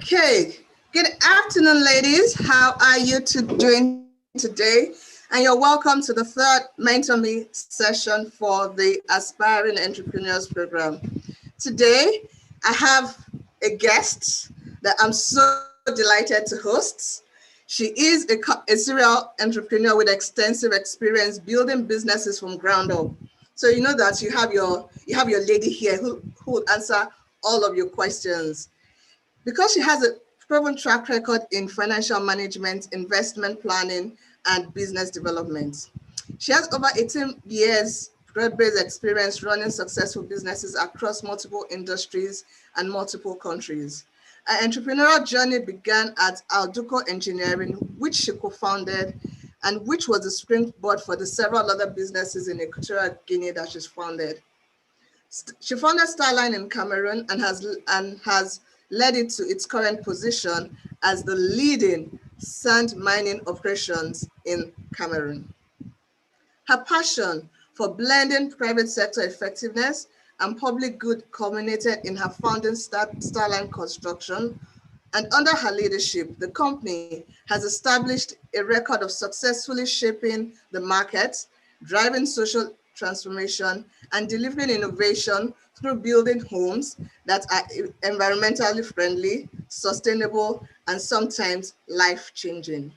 Okay, good afternoon, ladies. How are you doing today? And you're welcome to the third MentorMe session for the Aspiring Entrepreneurs Program. Today, I have a guest that I'm so delighted to host. She is a serial entrepreneur with extensive experience building businesses from ground up. So you know that you have your lady here who will answer all of your questions. Because she has a proven track record in financial management, investment planning, and business development. She has over 18 years broad-based experience running successful businesses across multiple industries and multiple countries. Her entrepreneurial journey began at Alduco Engineering, which she co-founded, and which was the springboard for the several other businesses in Equatorial Guinea that she's founded. She founded Starline in Cameroon and has led it to its current position as the leading sand mining operations in Cameroon. Her passion for blending private sector effectiveness and public good culminated in her founding Starline Construction, and under her leadership, the company has established a record of successfully shaping the market, driving social transformation, and delivering innovation through building homes that are environmentally friendly, sustainable, and sometimes life-changing.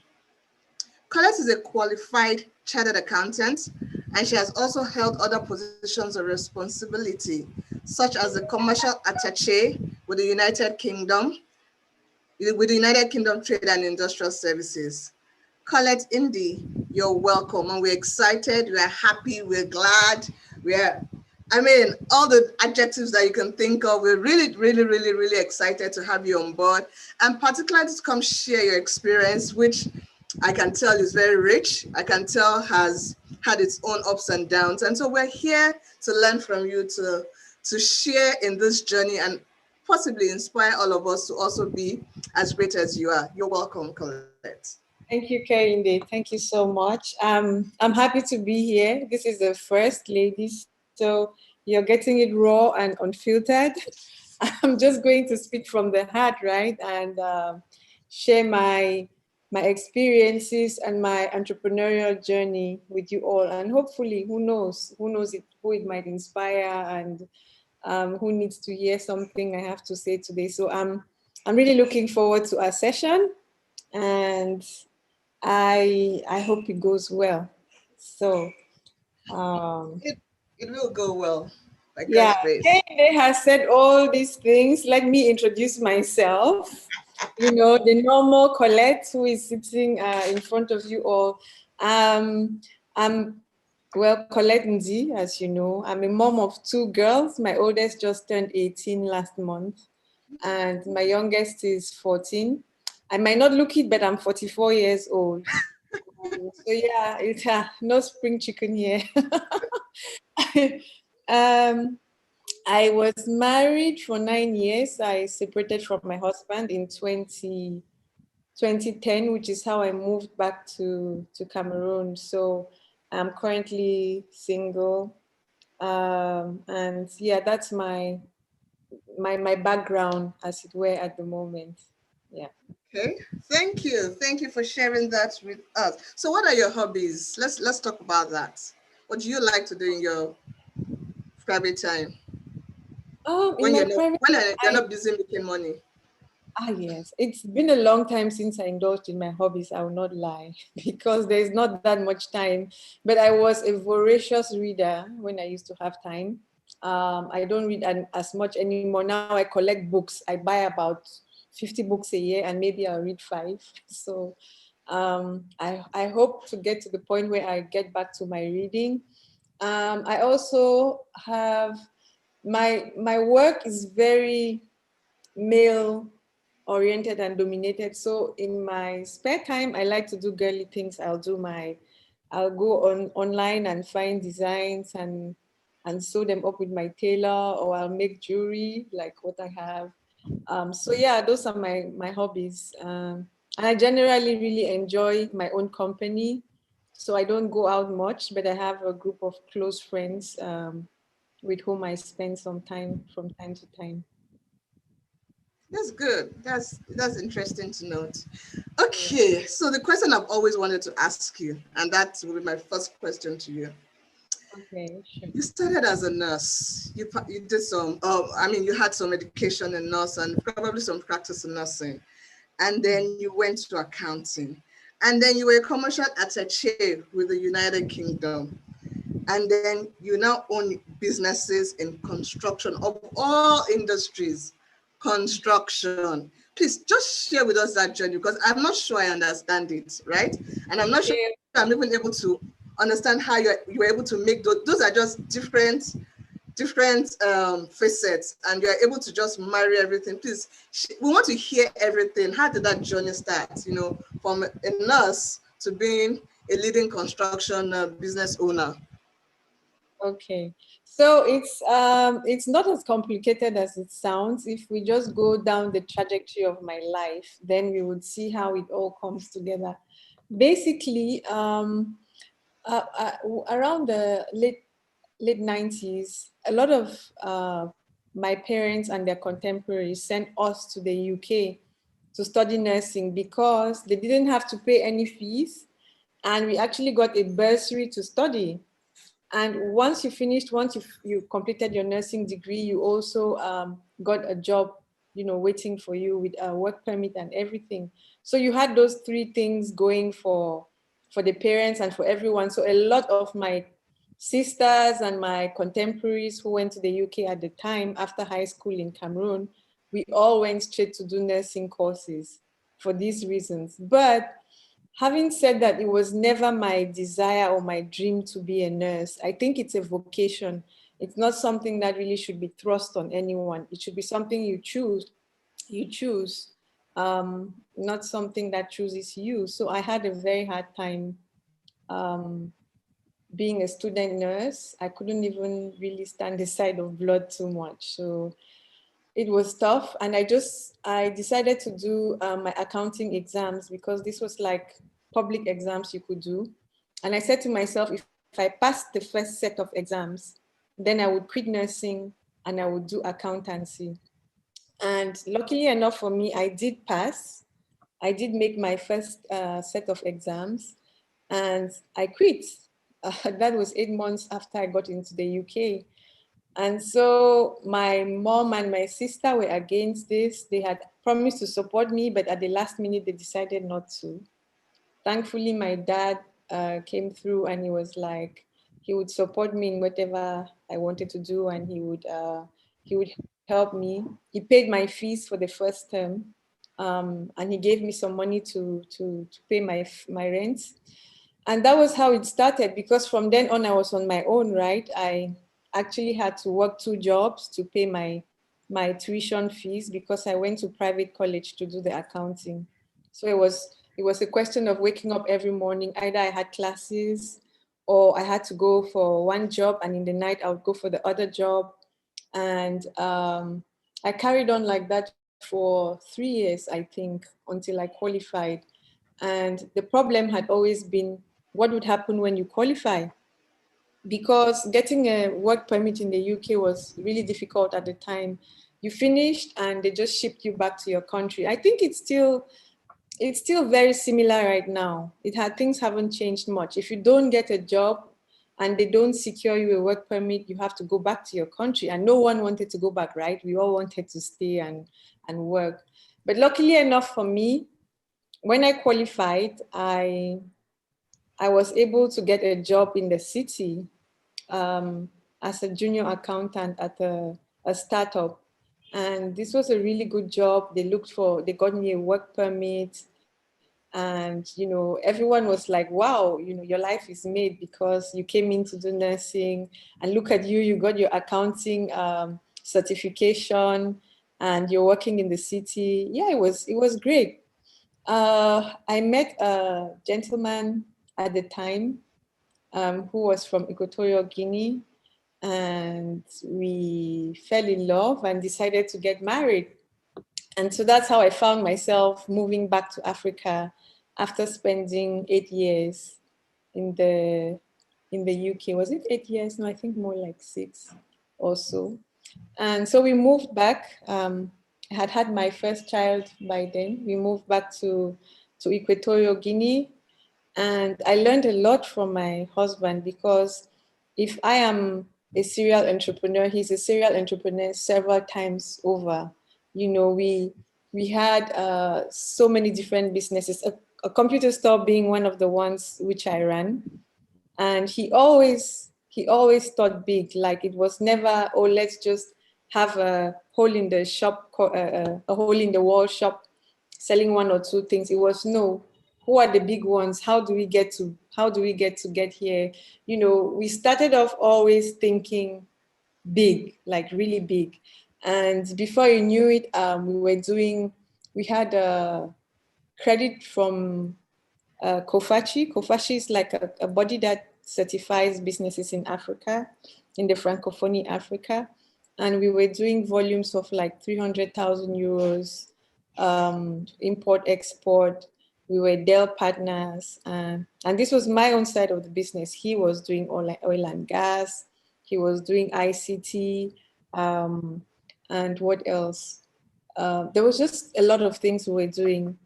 Colette is a qualified chartered accountant, and she has also held other positions of responsibility, such as the commercial attaché with the United Kingdom Trade and Industrial Services. Colette Ndi, you're welcome, and we're excited, we're happy, we're glad, all the adjectives that you can think of. We're really excited to have you on board, and particularly to come share your experience, which I can tell is very rich. I can tell has had its own ups and downs. And so we're here to learn from you, to share in this journey and possibly inspire all of us to also be as great as you are. You're welcome, Colette. Thank you, Kehinde. Thank you so much. I'm happy to be here. This is the first, ladies, so you're getting it raw and unfiltered. I'm just going to speak from the heart, right? And share my experiences and my entrepreneurial journey with you all. And hopefully, who knows who it might inspire, and who needs to hear something I have to say today. So I'm really looking forward to our session, and I hope it goes well. So it will go well. Yeah, Kehinde has said all these things. Let me introduce myself. You know, the normal Colette who is sitting in front of you all. I'm Colette Ndi, as you know. I'm a mom of two girls. My oldest just turned 18 last month, and my youngest is 14. I might not look it, but I'm 44 years old. So yeah, it's no spring chicken here. I was married for 9 years. I separated from my husband in 2010, which is how I moved back to Cameroon. So I'm currently single. And yeah, that's my background, as it were, at the moment. Yeah. Okay, thank you. Thank you for sharing that with us. So what are your hobbies? Let's talk about that. What do you like to do in your private time? When you're not busy making money. Yes, it's been a long time since I indulged in my hobbies, I will not lie, because there's not that much time. But I was a voracious reader when I used to have time. I don't read as much anymore. Now I collect books. I buy about 50 books a year, and maybe I'll read 5. So I hope to get to the point where I get back to my reading. I also have, my work is very male oriented and dominated. So in my spare time, I like to do girly things. I'll go online and find designs and sew them up with my tailor, or I'll make jewelry like what I have. So yeah, those are my hobbies. And I generally really enjoy my own company. So I don't go out much, but I have a group of close friends with whom I spend some time from time to time. That's good. That's interesting to note. Okay, so the question I've always wanted to ask you, and that will be my first question to you. Okay, sure. You started as a nurse. You did some. I mean, you had some education in nurse and probably some practice in nursing, and then you went to accounting, and then you were a commercial attaché with the United Kingdom, and then you now own businesses in construction of all industries, construction. Please just share with us that journey, because I'm not sure I understand it, right? And I'm not sure Okay. I'm even able to understand how you were able to make those are just different facets, and you're able to just marry everything. Please, we want to hear everything. How did that journey start, from a nurse to being a leading construction business owner? Okay, so it's not as complicated as it sounds. If we just go down the trajectory of my life, then we would see how it all comes together. Basically, around the late 90s, a lot of my parents and their contemporaries sent us to the UK to study nursing because they didn't have to pay any fees, and we actually got a bursary to study. And once you completed your nursing degree, you also got a job, waiting for you with a work permit and everything. So you had those three things going for the parents and for everyone. So a lot of my sisters and my contemporaries who went to the UK at the time after high school in Cameroon, we all went straight to do nursing courses for these reasons. But having said that, it was never my desire or my dream to be a nurse. I think it's a vocation. It's not something that really should be thrust on anyone. It should be something you choose. Not something that chooses you. So I had a very hard time um, being a student nurse. I couldn't even really stand the sight of blood too much. So it was tough, and I decided to do my accounting exams because this was like public exams you could do. And I said to myself, if I passed the first set of exams, then I would quit nursing and I would do accountancy. And luckily enough for me, I did pass. I did make my first set of exams, and I quit. That was 8 months after I got into the UK. And so my mom and my sister were against this. They had promised to support me, but at the last minute, they decided not to. Thankfully, my dad came through, and he was like, he would support me in whatever I wanted to do, and he would help me. He paid my fees for the first term, and he gave me some money to pay my rent. And that was how it started, because from then on I was on my own, right? I actually had to work 2 jobs to pay my tuition fees because I went to private college to do the accounting. So it was a question of waking up every morning. Either I had classes or I had to go for one job, and in the night I would go for the other job. And I carried on like that for 3 years, I think, until I qualified. And the problem had always been what would happen when you qualify, because getting a work permit in the UK was really difficult at the time. You finished and they just shipped you back to your country. I think it's still very similar right now. Things haven't changed much. If you don't get a job and they don't secure you a work permit, you have to go back to your country. And no one wanted to go back, right? We all wanted to stay and work. But luckily enough for me, when I qualified, I was able to get a job in the city um, as a junior accountant at a startup. And this was a really good job. They got me a work permit. And, everyone was like, wow, your life is made because you came in to do nursing, and look at you, you got your accounting certification, and you're working in the city. Yeah, it was great. I met a gentleman at the time who was from Equatorial Guinea, and we fell in love and decided to get married. And so that's how I found myself moving back to Africa after spending 8 years in the UK. Was it 8 years? No, I think more like 6 or so. And so we moved back. I had had my first child by then. We moved back to Equatorial Guinea, and I learned a lot from my husband, because if I am a serial entrepreneur, he's a serial entrepreneur several times over. You know, we had so many different businesses, a computer store being one of the ones which I ran. And he always thought big. Like, it was never, oh, let's just have a hole in the shop, a hole in the wall shop selling one or two things. It was, no, who are the big ones? How do we get to get here? You know, we started off always thinking big, like really big. And before you knew it, we had a credit from Kofachi. Kofachi is like a body that certifies businesses in Africa, in the Francophonie Africa. And we were doing volumes of like 300,000 euros, import, export. We were Dell partners. And this was my own side of the business. He was doing oil and gas. He was doing ICT. And what else? There was just a lot of things we were doing.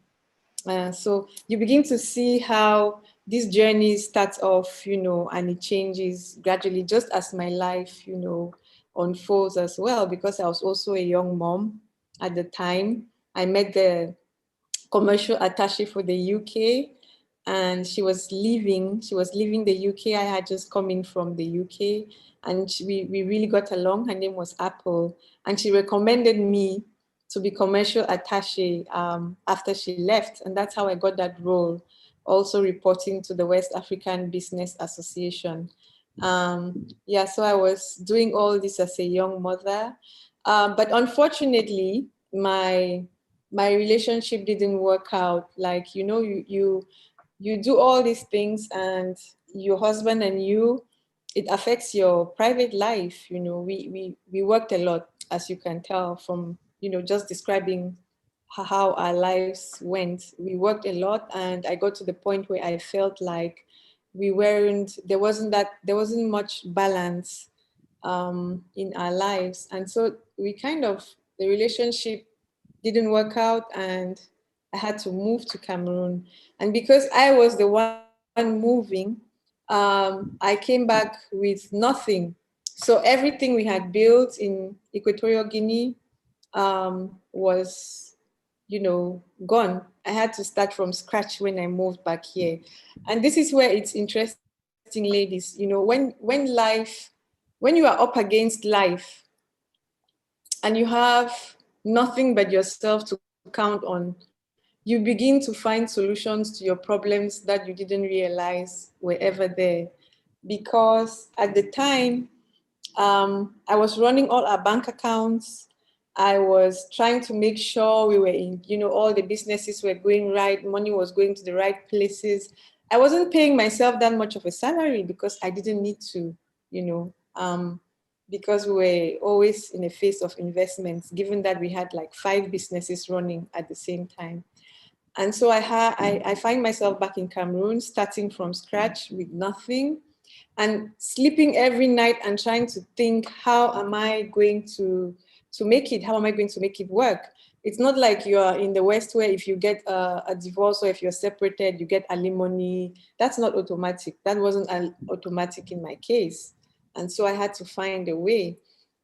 So you begin to see how this journey starts off, you know, and it changes gradually, just as my life, you know, unfolds as well, because I was also a young mom at the time. I met the commercial attaché for the UK, and she was leaving the UK. I had just come in from the UK, and we really got along. Her name was Apple, and she recommended me to be commercial attaché after she left, and that's how I got that role, also reporting to the West African Business Association. Yeah, so I was doing all this as a young mother, but unfortunately, my relationship didn't work out. Like, you know, you do all these things, and your husband and you, it affects your private life. You know, we worked a lot, as you can tell from, you know, just describing how our lives went. We worked a lot, and I got to the point where I felt like there wasn't much balance in our lives. And so the relationship didn't work out, and I had to move to Cameroon. And because I was the one moving, I came back with nothing. So everything we had built in Equatorial Guinea was, you know, gone. I had to start from scratch when I moved back here. And this is where it's interesting, ladies. You know, when you are up against life and you have nothing but yourself to count on, you begin to find solutions to your problems that you didn't realize were ever there. Because at the time, I was running all our bank accounts. I was trying to make sure we were in, you know, all the businesses were going right, money was going to the right places. I wasn't paying myself that much of a salary because I didn't need to, you know, because we were always in a phase of investments, given that we had like 5 businesses running at the same time. And so I find myself back in Cameroon, starting from scratch with nothing, and sleeping every night and trying to think, how am I going to make it? How am I going to make it work? It's not like you are in the West where if you get a divorce or if you're separated, you get alimony. That's not automatic. That wasn't automatic in my case. And so I had to find a way.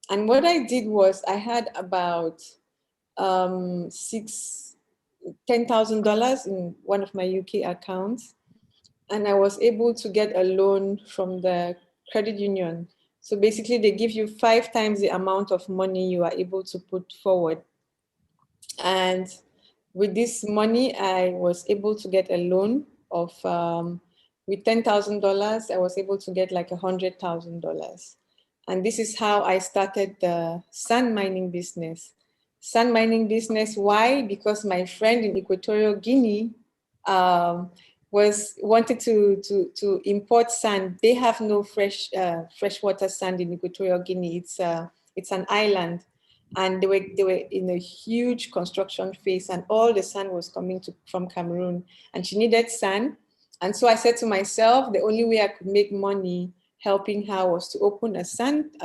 And what I did was I had about $10,000 in one of my UK accounts. And I was able to get a loan from the credit union. So basically they give you 5 times the amount of money you are able to put forward. And with this money, I was able to get a loan of, with $10,000, I was able to get like $100,000. And this is how I started the sand mining business. Sand mining business, why? Because my friend in Equatorial Guinea wanted to import sand. They have no freshwater sand in Equatorial Guinea. It's an island. And they were in a huge construction phase, and all the sand was coming from Cameroon, and she needed sand. And so I said to myself, the only way I could make money helping her was to open a sand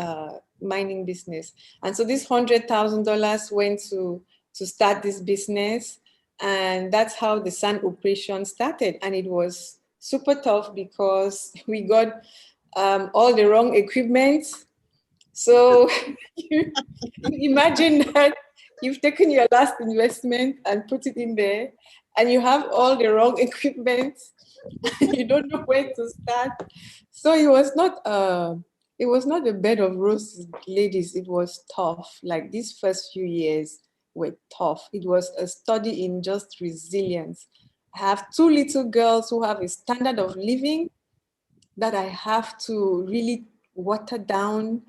mining business. And so this $100,000 went to to start this business. And that's how the sand operation started. And it was super tough because we got all the wrong equipment. So you imagine that you've taken your last investment and put it in there, and you have all the wrong equipment. You don't know where to start. So it was not a bed of roses, ladies. It was tough. Like these first few years were tough. It was a study in just resilience. I have two little girls who have a standard of living that I have to really water down.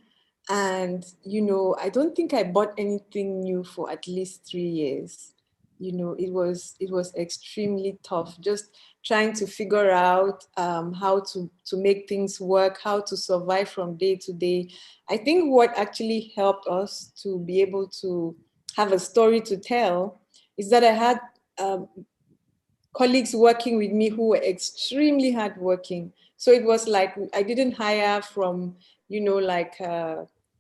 And, I don't think I bought anything new for at least 3 years. It was extremely tough, just trying to figure out how to make things work, how to survive from day to day. I think what actually helped us to be able to have a story to tell is that I had colleagues working with me who were extremely hardworking. So it was like I didn't hire from,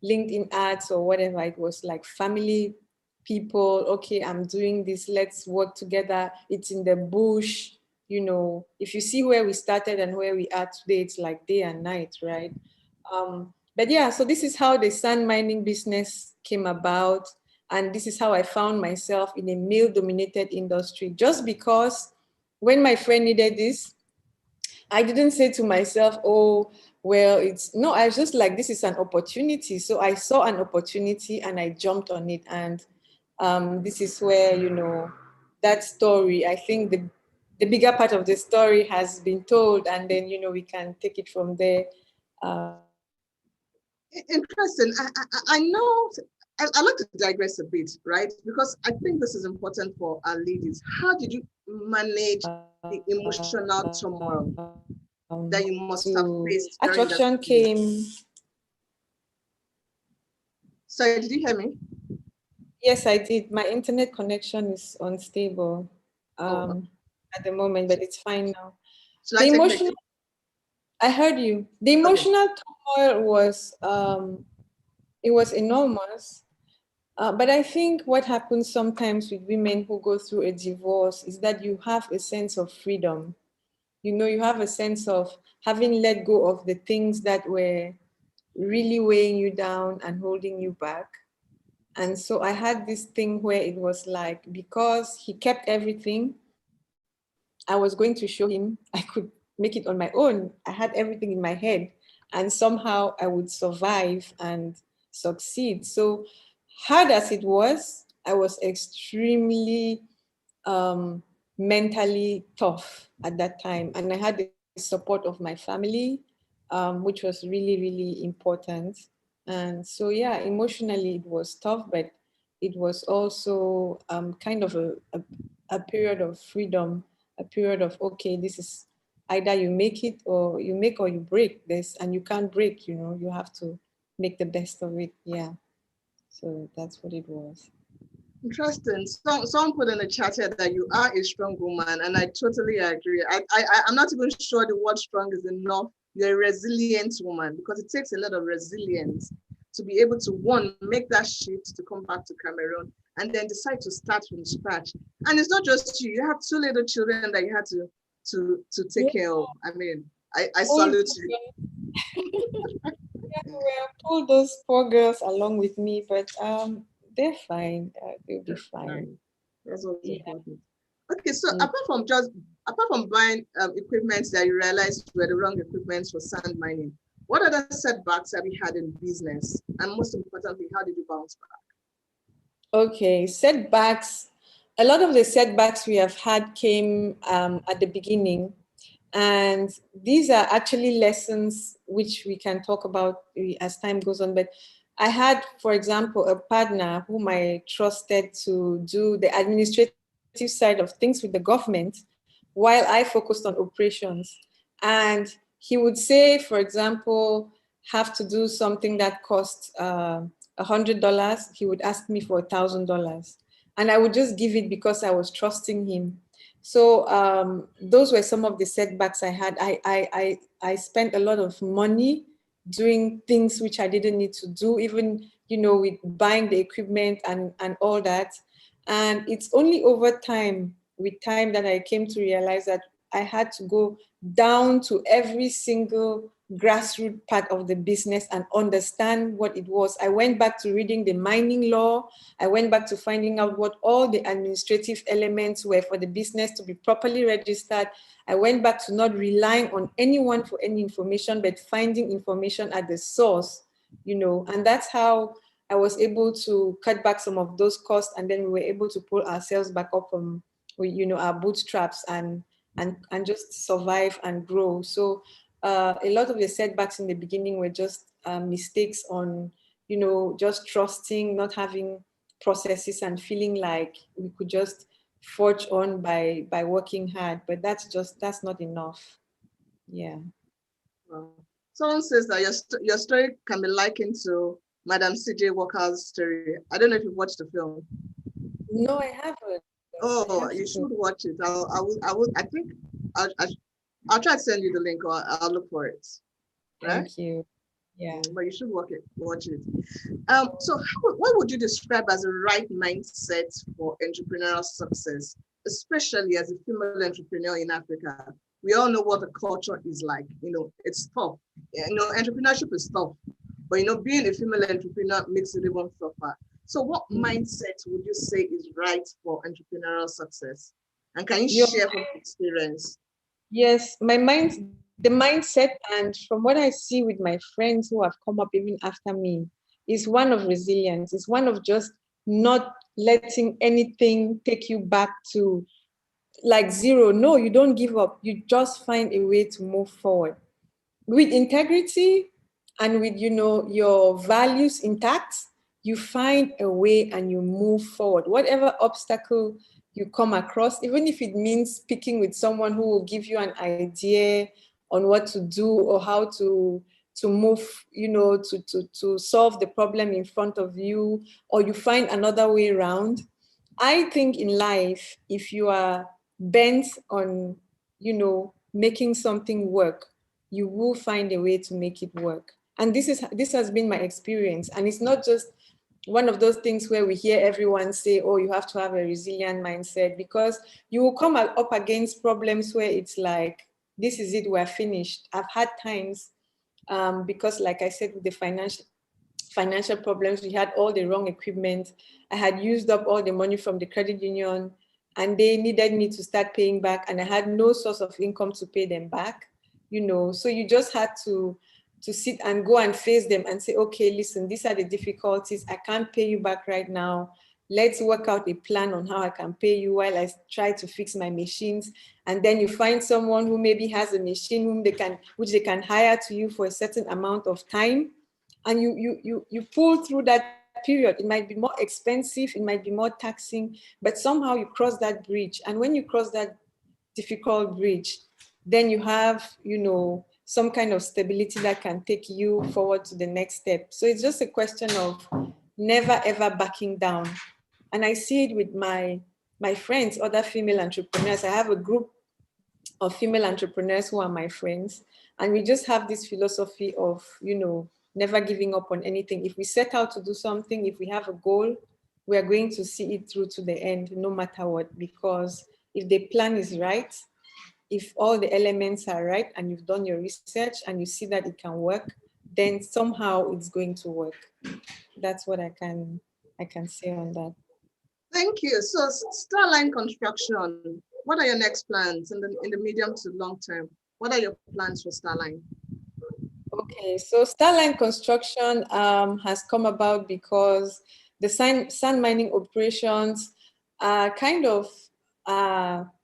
LinkedIn ads or whatever. It was like family people. Okay, I'm doing this. Let's work together. It's in the bush. If you see where we started and where we are today, it's like day and night, right? But yeah, so this is how the sand mining business came about. And this is how I found myself in a male-dominated industry, just because when my friend needed this, I didn't say to myself, oh, well, I was just like, this is an opportunity. So I saw an opportunity and I jumped on it. And this is where, that story, I think the bigger part of the story has been told, and then, we can take it from there. Interesting. I know, I'd like to digress a bit, right? Because I think this is important for our ladies. How did you manage the emotional turmoil that you must have faced during that attraction came. Sorry, did you hear me? Yes, I did. My internet connection is unstable at the moment, but it's fine now. Should I take the I heard you. The emotional turmoil was it was enormous. But I think what happens sometimes with women who go through a divorce is that you have a sense of freedom. You have a sense of having let go of the things that were really weighing you down and holding you back. And so I had this thing where it was like, because he kept everything, I was going to show him I could make it on my own. I had everything in my head, and somehow I would survive and succeed. So hard as it was, I was extremely mentally tough at that time. And I had the support of my family, which was really, really important. And so, yeah, emotionally it was tough, but it was also kind of a period of freedom, a period of, okay, this is either you make it or you break this, and you can't break, you have to make the best of it. Yeah. So that's what it was. Interesting. Someone put in the chat here that you are a strong woman, and I totally agree. I'm not even sure the word strong is enough. You're a resilient woman, because it takes a lot of resilience to be able to, one, make that shift to come back to Cameroon, and then decide to start from scratch. And it's not just you. You have two little children that you had to take care of. I mean, I salute you. Yeah, well, pull those poor girls along with me, but they're fine. They'll be fine. That's what's important. Okay, so apart from buying equipment that you realized were the wrong equipment for sand mining, what other setbacks have you had in business? And most importantly, how did you bounce back? Okay, setbacks. A lot of the setbacks we have had came at the beginning. And these are actually lessons which we can talk about as time goes on. But I had, for example, a partner whom I trusted to do the administrative side of things with the government while I focused on operations. And he would say, for example, have to do something that cost $100, he would ask me for $1,000. And I would just give it because I was trusting him. So those were some of the setbacks I had. I spent a lot of money doing things which I didn't need to do, even with buying the equipment and all that. And it's only over time, with time, that I came to realize that I had to go down to every single grassroots part of the business and understand what it was. I went back to reading the mining law. I went back to finding out what all the administrative elements were for the business to be properly registered. I went back to not relying on anyone for any information, but finding information at the source, and that's how I was able to cut back some of those costs, and then we were able to pull ourselves back up from, our bootstraps and just survive and grow. So a lot of the setbacks in the beginning were just mistakes on, just trusting, not having processes, and feeling like we could just forge on by working hard. But that's not enough. Yeah. Wow. Someone says that your story can be likened to Madam C.J. Walker's story. I don't know if you've watched the film. No, I haven't. Oh, you should watch it. I think I'll try to send you the link, or I'll look for it. Right? Thank you. Yeah. But you should watch it. So what would you describe as the right mindset for entrepreneurial success, especially as a female entrepreneur in Africa? We all know what the culture is like. It's tough. Entrepreneurship is tough. But being a female entrepreneur makes it even tougher. So what mindset would you say is right for entrepreneurial success? And can you share from experience? Yes, the mindset, and from what I see with my friends who have come up even after me, is one of resilience. It's one of just not letting anything take you back to like zero. No, you don't give up. You just find a way to move forward with integrity and with, your values intact. You find a way and you move forward. Whatever obstacle you come across, even if it means speaking with someone who will give you an idea on what to do or how to move, to solve the problem in front of you, or you find another way around. I think in life, if you are bent on, making something work, you will find a way to make it work. And this has been my experience. And it's not just one of those things where we hear everyone say, oh, you have to have a resilient mindset, because you will come up against problems where it's like, this is it, we're finished. I've had times, because like I said, with the financial problems, we had all the wrong equipment. I had used up all the money from the credit union, and they needed me to start paying back, and I had no source of income to pay them back, so you just had to sit and go and face them and say, okay, listen, these are the difficulties. I can't pay you back right now. Let's work out a plan on how I can pay you while I try to fix my machines. And then you find someone who maybe has a machine which they can hire to you for a certain amount of time. And you pull through that period. It might be more expensive, it might be more taxing, but somehow you cross that bridge. And when you cross that difficult bridge, then you have, some kind of stability that can take you forward to the next step. So it's just a question of never ever backing down. And I see it with my friends, other female entrepreneurs. I have a group of female entrepreneurs who are my friends, and we just have this philosophy of, never giving up on anything. If we set out to do something, if we have a goal, we are going to see it through to the end, no matter what. Because if the plan is right, if all the elements are right, and you've done your research and you see that it can work, then somehow it's going to work. That's what I can say on that. Thank you. So Starline Construction, what are your next plans in the medium to long term? What are your plans for Starline? Okay, so Starline Construction has come about because the sand mining operations are kind of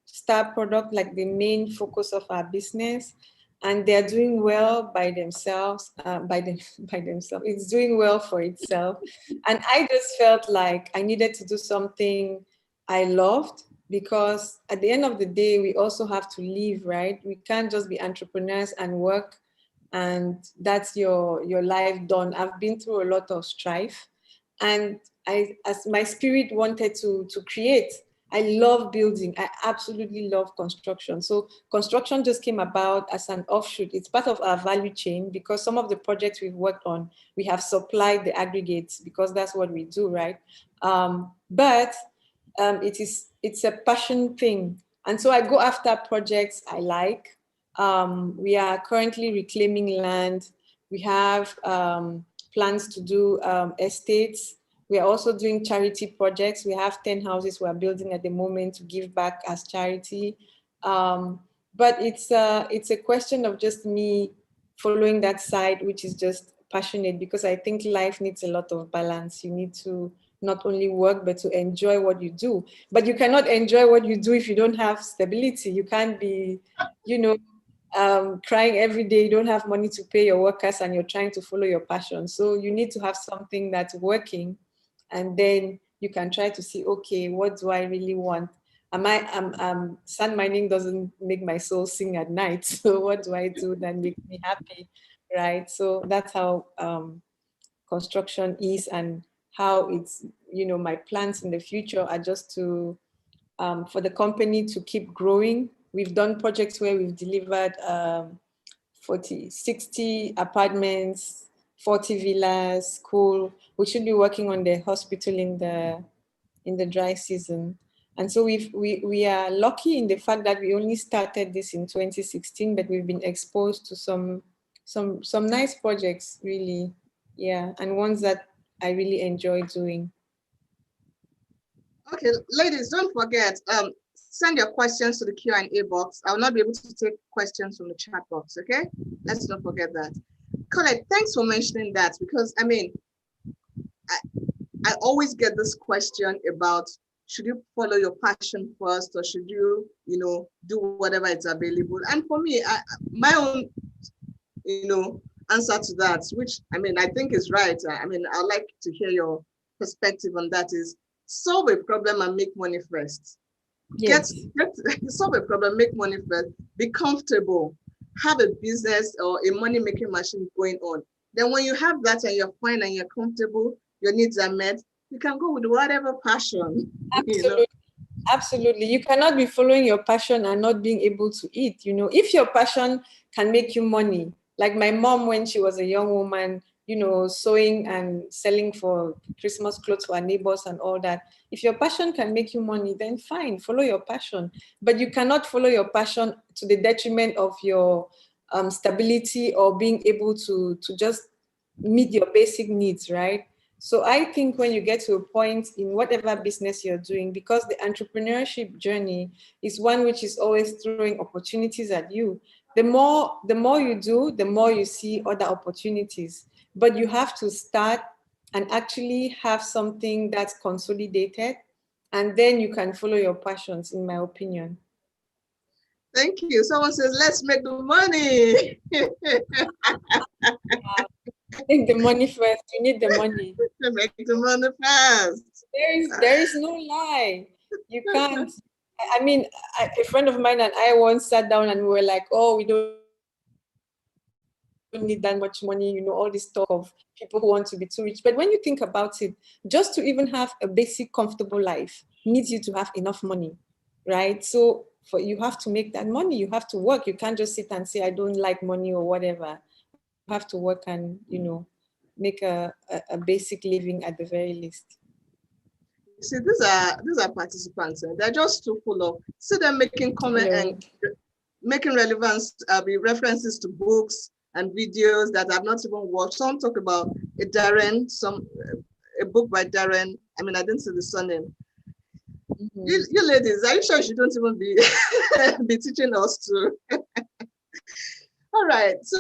star product, like the main focus of our business, and they're doing well by themselves. By themselves, it's doing well for itself. And I just felt like I needed to do something I loved, because at the end of the day, we also have to live, right? We can't just be entrepreneurs and work, and that's your life done. I've been through a lot of strife, and as my spirit wanted to create. I love building. I absolutely love construction. So construction just came about as an offshoot. It's part of our value chain, because some of the projects we've worked on, we have supplied the aggregates, because that's what we do, right? But it's a passion thing. And so I go after projects I like. We are currently reclaiming land. We have plans to do estates. We are also doing charity projects. We have 10 houses we are building at the moment to give back as charity. But it's a question of just me following that side, which is just passionate, because I think life needs a lot of balance. You need to not only work, but to enjoy what you do. But you cannot enjoy what you do if you don't have stability. You can't be, crying every day. You don't have money to pay your workers and you're trying to follow your passion. So you need to have something that's working, and then you can try to see, okay, what do I really want? Sand mining doesn't make my soul sing at night. So what do I do that makes me happy, right? So that's how construction is, and how it's, my plans in the future are just to, for the company to keep growing. We've done projects where we've delivered 60 apartments, 40 villas, school. We should be working on the hospital in the dry season. And so we are lucky in the fact that we only started this in 2016, but we've been exposed to some nice projects, really. Yeah, and ones that I really enjoy doing. Okay, ladies, don't forget, send your questions to the Q&A box. I will not be able to take questions from the chat box, okay? Let's not forget that. Colette, thanks for mentioning that, because I always get this question about, should you follow your passion first, or should you, do whatever is available? And for me, my own, answer to that, which I think is right. I'd like to hear your perspective on that, is solve a problem and make money first. Yes. Solve a problem, make money first, be comfortable, have a business or a money-making machine going on. Then when you have that and you're fine and you're comfortable, your needs are met, you can go with whatever passion. Absolutely. Absolutely. You cannot be following your passion and not being able to eat. If your passion can make you money, like my mom, when she was a young woman, sewing and selling for Christmas clothes for her neighbors and all that. If your passion can make you money, then fine, follow your passion. But you cannot follow your passion to the detriment of your stability, or being able to just meet your basic needs, right? So I think when you get to a point in whatever business you're doing, because the entrepreneurship journey is one which is always throwing opportunities at you, the more you do, the more you see other opportunities. But you have to start and actually have something that's consolidated, and then you can follow your passions, in my opinion. Thank you. Someone says, let's make the money. Make the money first. You need the money. Make the money first. There is no lie. You can't. A friend of mine and I once sat down and we were like, oh, we don't need that much money, all this talk of people who want to be too rich. But when you think about it, just to even have a basic, comfortable life needs you to have enough money, right? So you have to make that money. You have to work. You can't just sit and say, I don't like money or whatever. You have to work and, make a basic living at the very least. See, these are participants. They're just too full of. See them making comment and making relevance, references to books and videos that I've not even watched. Some talk about a book by Darren. I didn't see the surname. Mm-hmm. You ladies, are you sure you don't even be teaching us to? All right, so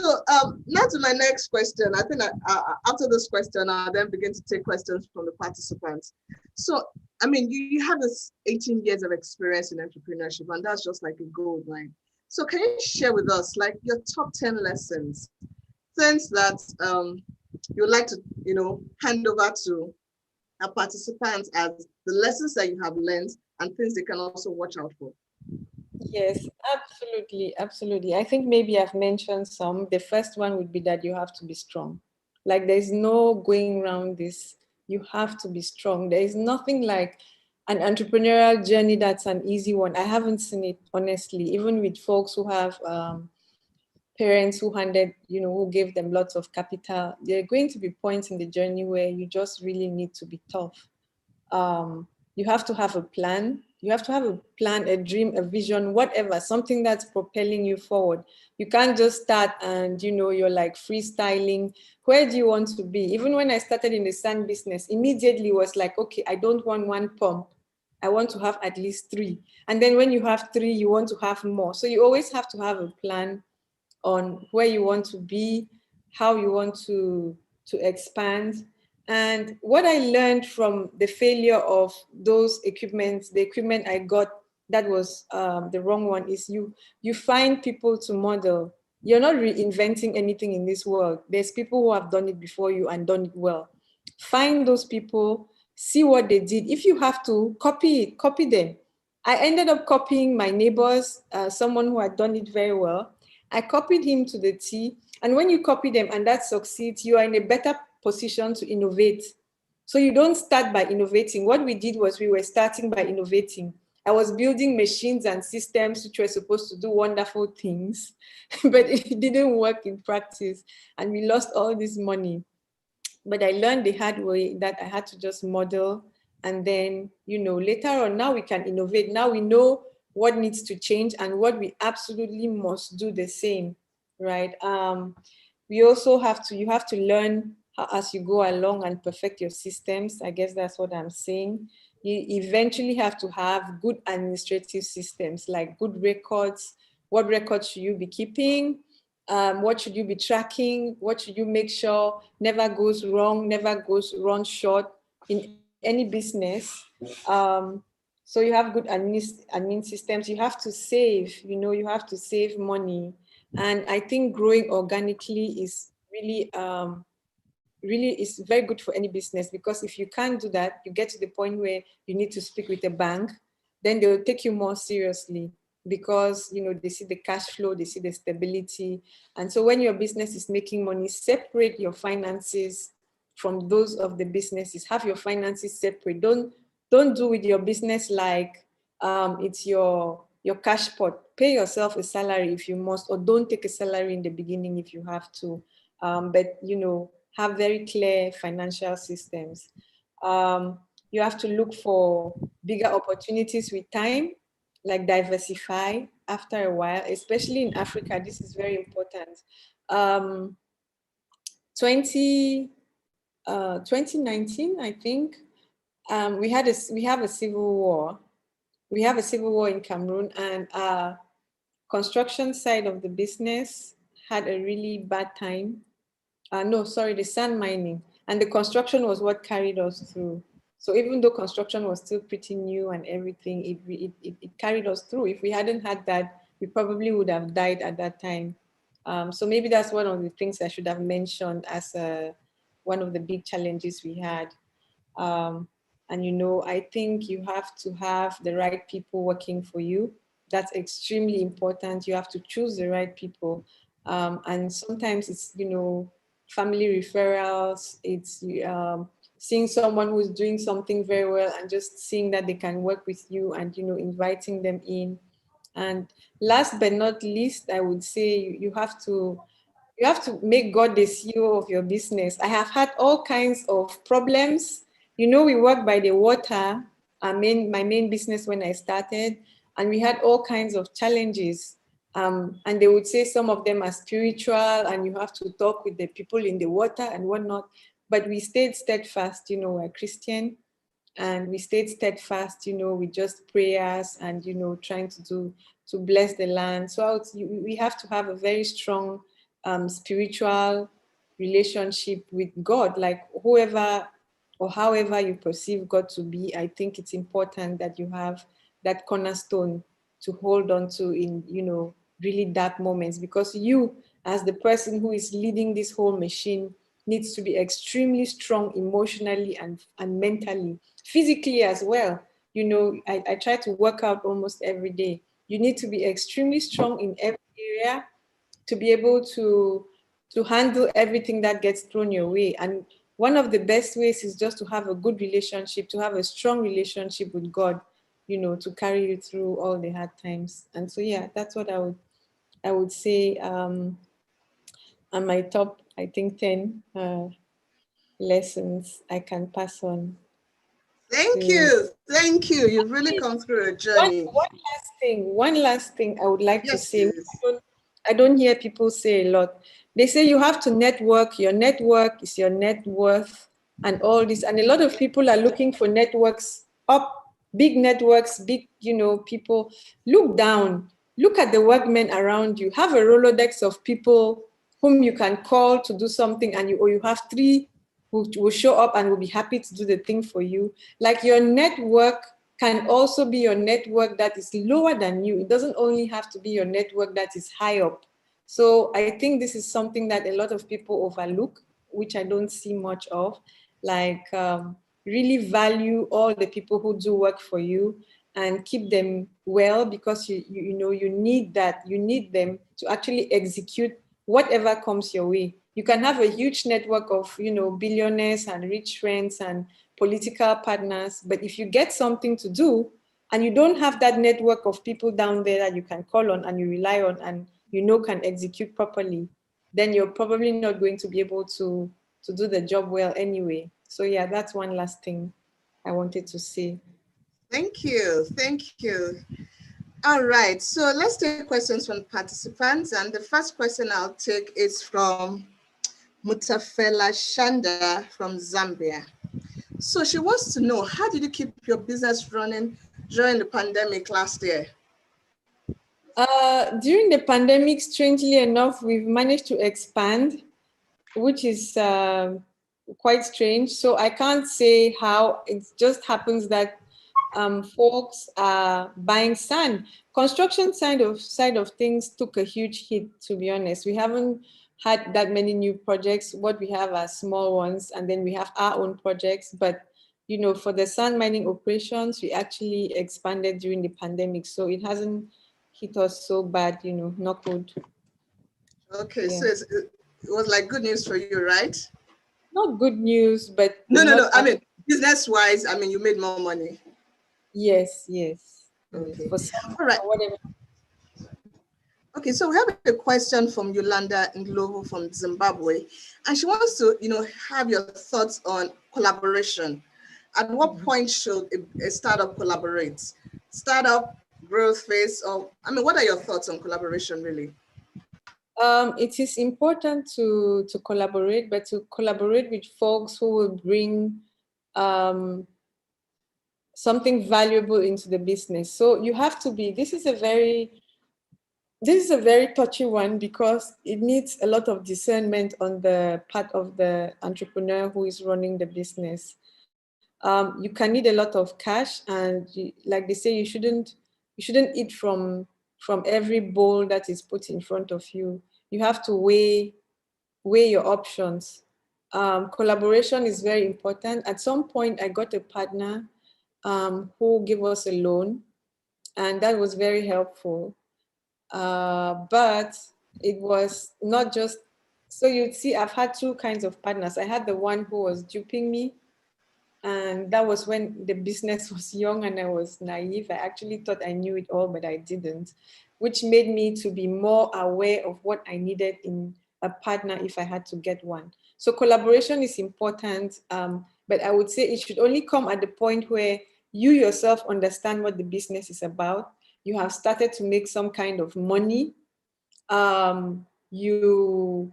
now to my next question. I think after this question, I'll then begin to take questions from the participants. So, you have this 18 years of experience in entrepreneurship, and that's just like a gold mine. So can you share with us like your top 10 lessons, things that you'd like to, hand over to our participants as the lessons that you have learned and things they can also watch out for? Yes, absolutely, absolutely. I think maybe I've mentioned some. The first one would be that you have to be strong. Like there's no going around this. You have to be strong. There is nothing like an entrepreneurial journey that's an easy one. I haven't seen it, honestly, even with folks who have parents who who gave them lots of capital. There are going to be points in the journey where you just really need to be tough. You have to have a plan. You have to have a plan, a dream, a vision, whatever, something that's propelling you forward. You can't just start and, you're like freestyling. Where do you want to be? Even when I started in the sand business, immediately was like, okay, I don't want one pump. I want to have at least 3. And then when you have 3, you want to have more. So you always have to have a plan on where you want to be, how you want to expand. And what I learned from the failure of those equipments, the equipment I got that was the wrong one, is you find people to model. You're not reinventing anything in this world. There's people who have done it before you and done it well. Find those people, see what they did. If you have to copy them. I ended up copying my neighbors, someone who had done it very well. I copied him to the T. And when you copy them and that succeeds, you are in a better position to innovate. So you don't start by innovating. What we did was we were starting by innovating. I was building machines and systems which were supposed to do wonderful things, but it didn't work in practice. And we lost all this money. But I learned the hard way that I had to just model. And then, later on, now we can innovate. Now we know what needs to change and what we absolutely must do the same, right? We also you have to learn as you go along and perfect your systems. I guess that's what I'm saying. You eventually have to have good administrative systems, like good records. What records should you be keeping? What should you be tracking? What should you make sure never goes wrong, never goes run short in any business? So you have good admin systems. You have to save, you have to save money. And I think growing organically is really, really is very good for any business, because if you can't do that, you get to the point where you need to speak with a bank, then they'll take you more seriously, because they see the cash flow, they see the stability. And so when your business is making money, separate your finances from those of the businesses. Have your finances separate. Don't do with your business like it's your cash pot. Pay yourself a salary if you must, or don't take a salary in the beginning if you have to. But have very clear financial systems. You have to look for bigger opportunities with time, like diversify after a while, especially in Africa. This is very important. 2019, I think, we have a civil war. We have a civil war in Cameroon, and construction side of the business had a really bad time. No, sorry, the sand mining. And the construction was what carried us through. So even though construction was still pretty new and everything, it carried us through. If we hadn't had that, we probably would have died at that time. So maybe that's one of the things I should have mentioned as one of the big challenges we had. And I think you have to have the right people working for you. That's extremely important. You have to choose the right people. And sometimes it's, family referrals, it's seeing someone who's doing something very well and just seeing that they can work with you and, inviting them in. And last but not least, I would say you have to make God the CEO of your business. I have had all kinds of problems. We work by the water, my main business when I started, and we had all kinds of challenges. And they would say some of them are spiritual and you have to talk with the people in the water and whatnot. But we stayed steadfast, we're Christian, and we stayed steadfast, with just prayers and, trying to bless the land. So we have to have a very strong spiritual relationship with God, like whoever or however you perceive God to be. I think it's important that you have that cornerstone to hold on to in, really dark moments, because you, as the person who is leading this whole machine, needs to be extremely strong emotionally and mentally, physically as well. I try to work out almost every day. You need to be extremely strong in every area to be able to handle everything that gets thrown your way. And one of the best ways is just to have a good relationship, to have a strong relationship with God, to carry you through all the hard times. And so, yeah, that's what I would say on my top, I think, 10 lessons I can pass on. Thank you. Thank you. You've really come through a journey. One last thing I would like to Yes, say. please. I don't hear people say a lot. They say you have to network. Your network is your net worth and all this. And a lot of people are looking for networks up, big networks, big, people. Look down. Look at the workmen around you. Have a Rolodex of people whom you can call to do something, and you have 3 who will show up and will be happy to do the thing for you. Like, your network can also be your network that is lower than you. It doesn't only have to be your network that is high up. So I think this is something that a lot of people overlook, which I don't see much of. Like, really value all the people who do work for you and keep them well, because you need that. You need them to actually execute whatever comes your way. You can have a huge network of billionaires and rich friends and political partners, but if you get something to do and you don't have that network of people down there that you can call on and you rely on and can execute properly, then you're probably not going to be able to do the job well anyway. So yeah, that's one last thing I wanted to say. Thank you. Thank you. All right. So let's take questions from participants. And the first question I'll take is from Mutafela Shanda from Zambia. So she wants to know, how did you keep your business running during the pandemic last year? During the pandemic, strangely enough, we've managed to expand, which is quite strange. So I can't say how. It just happens that folks are buying sand. Construction side of things took a huge hit, to be honest. We haven't had that many new projects. What we have are small ones, and then we have our own projects. But for the sand mining operations, we actually expanded during the pandemic, so it hasn't hit us so bad. Knock wood. Okay, Yeah. so it was like good news for you, right? Not good news, but no. I mean, business-wise, I mean, you made more money. Yes. Okay. For some, All right. or whatever. Okay, so we have a question from Yolanda Ndlovu from Zimbabwe, and she wants to, have your thoughts on collaboration. At what point should a startup collaborate? Startup, growth phase, or what are your thoughts on collaboration, really? It is important to collaborate, but to collaborate with folks who will bring something valuable into the business. So you have to be. This is a very touchy one, because it needs a lot of discernment on the part of the entrepreneur who is running the business. You can need a lot of cash, and like they say, you shouldn't eat from every bowl that is put in front of you. You have to weigh your options. Collaboration is very important. At some point, I got a partner who gave us a loan, and that was very helpful. But it was not just, so you'd see, I've had 2 kinds of partners. I had the one who was duping me, and that was when the business was young and I was naive. I actually thought I knew it all, but I didn't, which made me to be more aware of what I needed in a partner if I had to get one. So collaboration is important, but I would say it should only come at the point where you yourself understand what the business is about. You have started to make some kind of money. You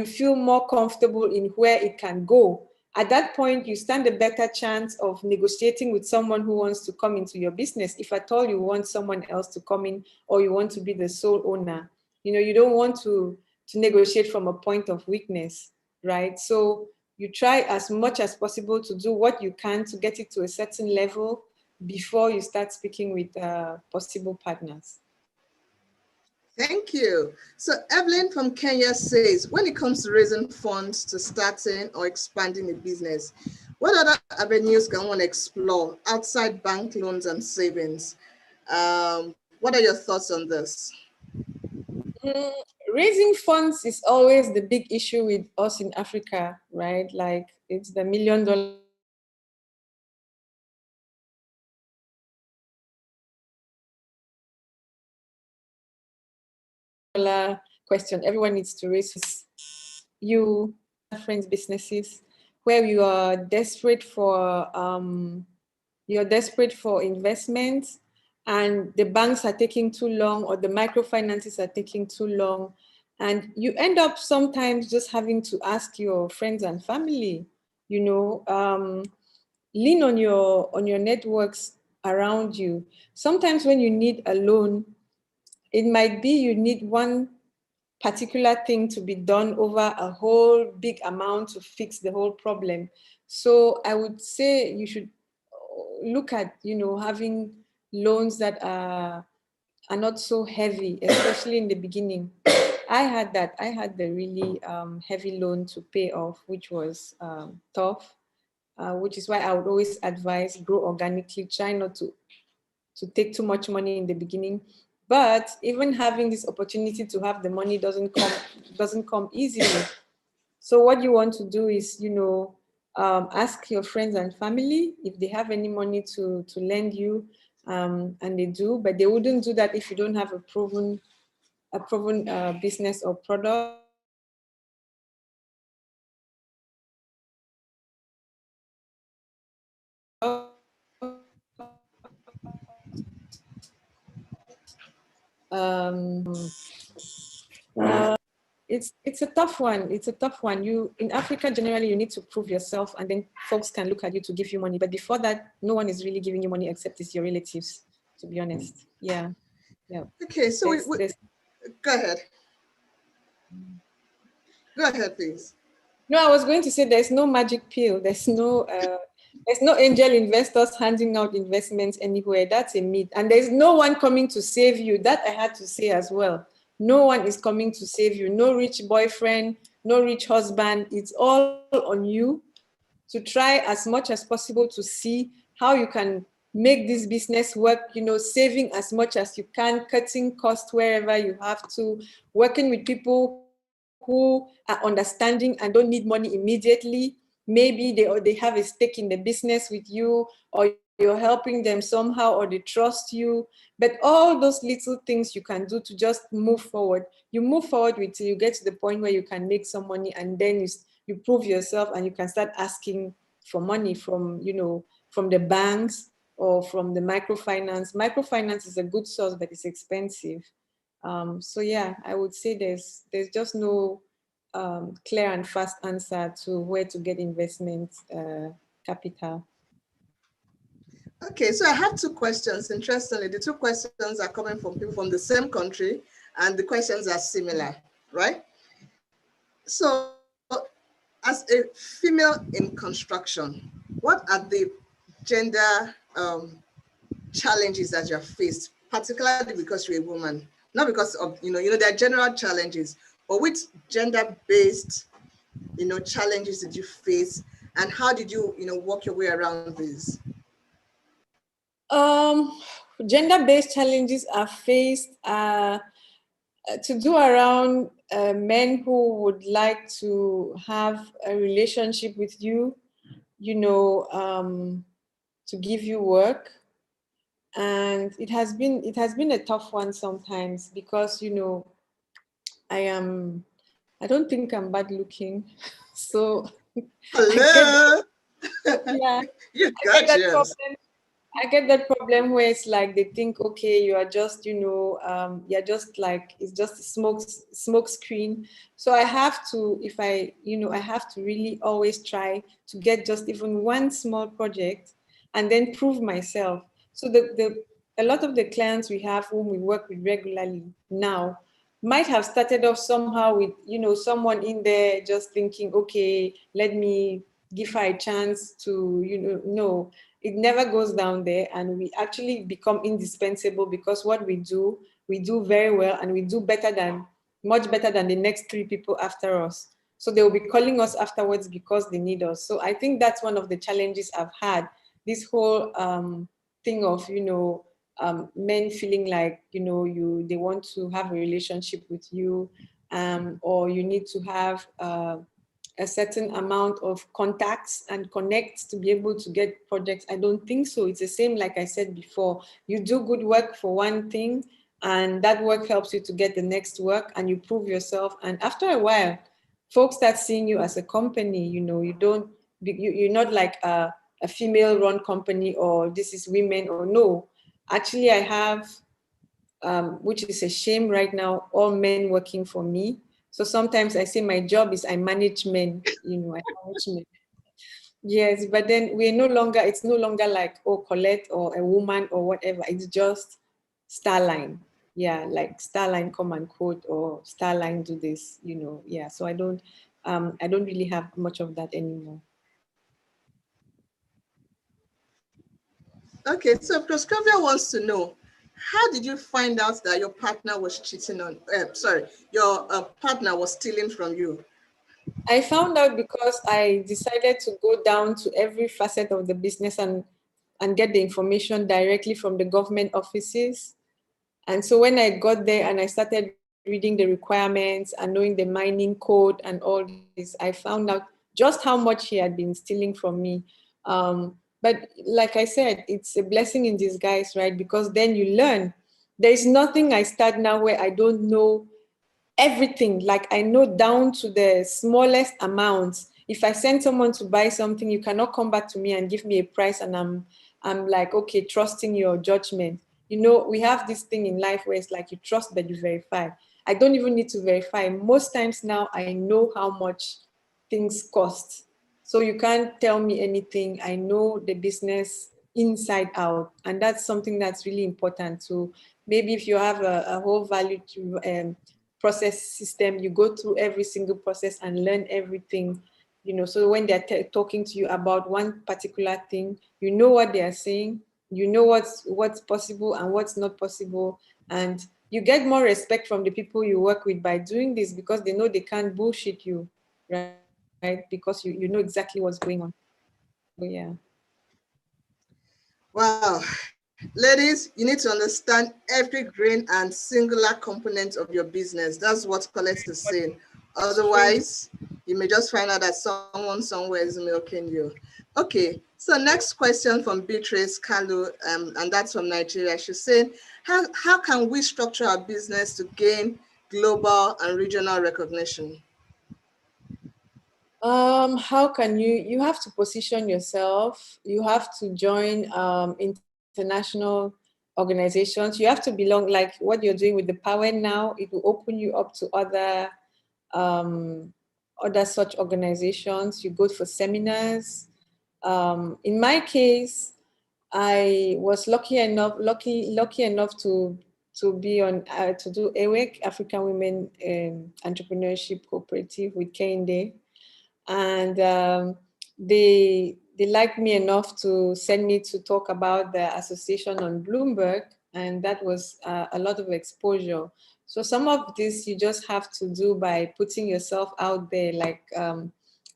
feel more comfortable in where it can go. At that point, you stand a better chance of negotiating with someone who wants to come into your business. If at all you want someone else to come in, or you want to be the sole owner, you don't want to negotiate from a point of weakness, right? So you try as much as possible to do what you can to get it to a certain level before you start speaking with possible partners. Thank you. So Evelyn from Kenya says, when it comes to raising funds to starting or expanding a business, what other avenues can one explore outside bank loans and savings? What are your thoughts on this? Raising funds is always the big issue with us in Africa, right? Like, it's the $1 million question. Everyone needs to raise friends' businesses where you are desperate for you're desperate for investments, and the banks are taking too long, or the microfinances are taking too long, and you end up sometimes just having to ask your friends and family, lean on your networks around you. Sometimes when you need a loan, it might be you need one particular thing to be done over a whole big amount to fix the whole problem. So I would say you should look at, having loans that are not so heavy, especially in the beginning. I had that. I had the really heavy loan to pay off, which was tough, which is why I would always advise grow organically. Try not to take too much money in the beginning. But even having this opportunity to have the money doesn't come easily. So what you want to do is, ask your friends and family if they have any money to lend you, and they do, but they wouldn't do that if you don't have a proven business or product. It's a tough one. It's a tough one. You in Africa generally you need to prove yourself, and then folks can look at you to give you money. But before that, no one is really giving you money except it's your relatives. To be honest, yeah. Okay, so go ahead. Go ahead, please. No, I was going to say there's no magic pill. There's no angel investors handing out investments anywhere. That's a myth. And there's no one coming to save you. That I had to say as well. No one is coming to save you. No rich boyfriend, no rich husband. It's all on you to try as much as possible to see how you can make this business work, saving as much as you can, cutting costs wherever you have to, working with people who are understanding and don't need money immediately. Maybe they have a stake in the business with you, or you're helping them somehow, or they trust you. But all those little things you can do to just move forward. You move forward till you get to the point where you can make some money, and then you prove yourself, and you can start asking for money from the banks or from the microfinance. Microfinance is a good source, but it's expensive. So yeah, I would say there's just no clear and fast answer to where to get investment capital. Okay, so I have two questions. Interestingly, the two questions are coming from people from the same country, and the questions are similar, right? So, as a female in construction, what are the gender challenges that you have faced, particularly because you're a woman? Not because of, there are general challenges, but which gender-based, challenges did you face, and how did you, work your way around these? Gender-based challenges are faced to do around men who would like to have a relationship with you, to give you work. And it has been a tough one sometimes, because I don't think I'm bad looking. So hello. Yeah, You got I get that problem where it's like they think, okay, you are just, you're just like, it's just a smoke screen. So I have to, I have to really always try to get just even one small project and then prove myself. So a lot of the clients we have whom we work with regularly now might have started off somehow with, someone in there just thinking, okay, let me give her a chance to, no, it never goes down there, and we actually become indispensable, because what we do very well, and we do much better than the next 3 people after us. So they will be calling us afterwards because they need us. So I think that's one of the challenges I've had, this whole thing of, men feeling like, they want to have a relationship with you, or you need to have a certain amount of contacts and connects to be able to get projects. I don't think so. It's the same, like I said before, you do good work for one thing, and that work helps you to get the next work, and you prove yourself. And after a while, folks start seeing you as a company. You're not like a female-run company or this is women or no. Actually, I have, which is a shame right now, all men working for me. So sometimes I say my job is I manage men, I manage men. Yes, but then it's no longer like, oh, Colette or a woman or whatever. It's just Starline. Yeah, like Starline come and quote or Starline do this, Yeah, so I don't really have much of that anymore. Okay, so Proscovia wants to know, how did you find out that your partner was cheating on, your partner was stealing from you? I found out because I decided to go down to every facet of the business and get the information directly from the government offices. And so when I got there and I started reading the requirements and knowing the mining code and all this, I found out just how much he had been stealing from me. But like I said, it's a blessing in disguise, right? Because then you learn. There is nothing I start now where I don't know everything. Like I know down to the smallest amounts. If I send someone to buy something, you cannot come back to me and give me a price and I'm like, okay, trusting your judgment. We have this thing in life where it's like you trust but you verify. I don't even need to verify. Most times now I know how much things cost. So you can't tell me anything. I know the business inside out. And that's something that's really important. So maybe if you have a whole value to, process system, you go through every single process and learn everything, so when they're talking to you about one particular thing, you know what they are saying, you know what's possible and what's not possible, and you get more respect from the people you work with by doing this because they know they can't bullshit you, right? Because you know exactly what's going on. So yeah. Wow. Ladies, you need to understand every grain and singular component of your business. That's what Colette is saying. Otherwise, you may just find out that someone somewhere is milking you. Okay, so next question from Beatrice Kalu, and that's from Nigeria. She's saying, how can we structure our business to gain global and regional recognition? How can you have to position yourself, you have to join international organizations, you have to belong, like what you're doing with the Power Now, it will open you up to other such organizations. You go for seminars. In my case, I was lucky enough to be on to do AWEC, African Women Entrepreneurship Cooperative with Kende, and they liked me enough to send me to talk about the association on Bloomberg, and that was a lot of exposure. So some of this you just have to do by putting yourself out there, like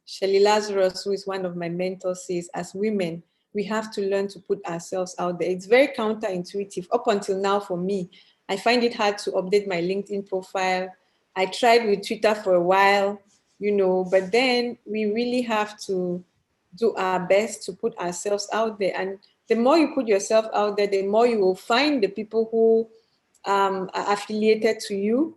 Shelley Lazarus, who is one of my mentors, says, as women, we have to learn to put ourselves out there. It's very counterintuitive. Up until now, for me, I find it hard to update my LinkedIn profile. I tried with Twitter for a while, but then we really have to do our best to put ourselves out there. And the more you put yourself out there, the more you will find the people who are affiliated to you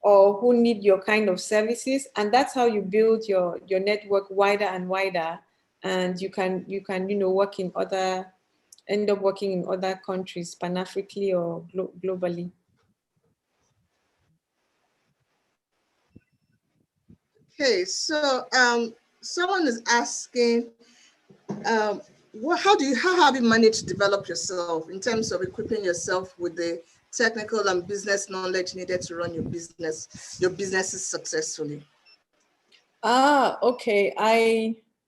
or who need your kind of services. And that's how you build your network wider and wider. And you can end up working in other countries, Pan-Africanly or globally. Okay, so someone is asking, how have you managed to develop yourself in terms of equipping yourself with the technical and business knowledge needed to run your businesses successfully? Okay.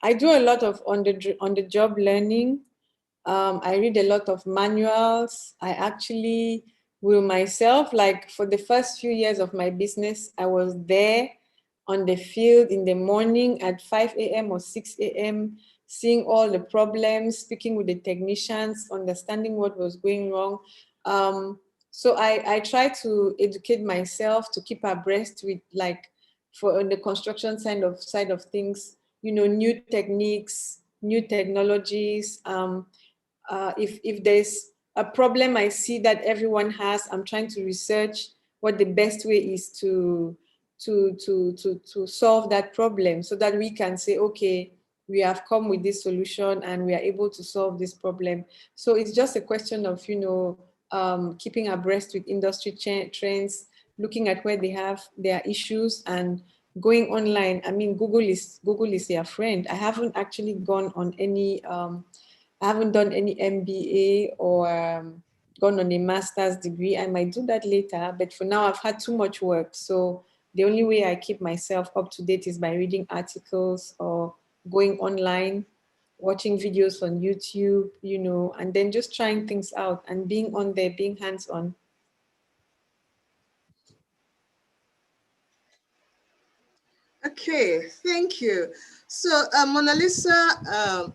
I do a lot of on the job learning. I read a lot of manuals. I actually will myself, like for the first few years of my business, I was there on the field in the morning at 5 a.m. or 6 a.m., seeing all the problems, speaking with the technicians, understanding what was going wrong. So I try to educate myself to keep abreast with, like, for on the construction side of things, new techniques, new technologies. If there's a problem I see that everyone has, I'm trying to research what the best way is to solve that problem, so that we can say, okay, we have come with this solution and we are able to solve this problem. So it's just a question of, keeping abreast with industry trends, looking at where they have their issues and going online. I mean, Google is your friend. I haven't actually gone on any, I haven't done any MBA or gone on a master's degree. I might do that later, but for now I've had too much work. So the only way I keep myself up to date is by reading articles or going online, watching videos on YouTube, and then just trying things out and being on there, being hands-on. Okay, thank you. So Mona Lisa,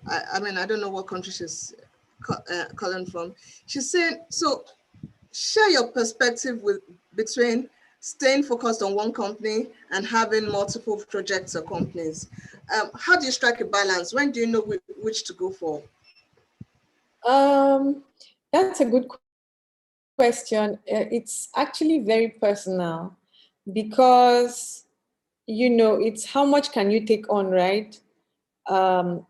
I mean, I don't know what country she's calling from. She said, so share your perspective between staying focused on one company and having multiple projects or companies. How do you strike a balance? When do you know which to go for? That's a good question. It's actually very personal because, it's how much can you take on, right?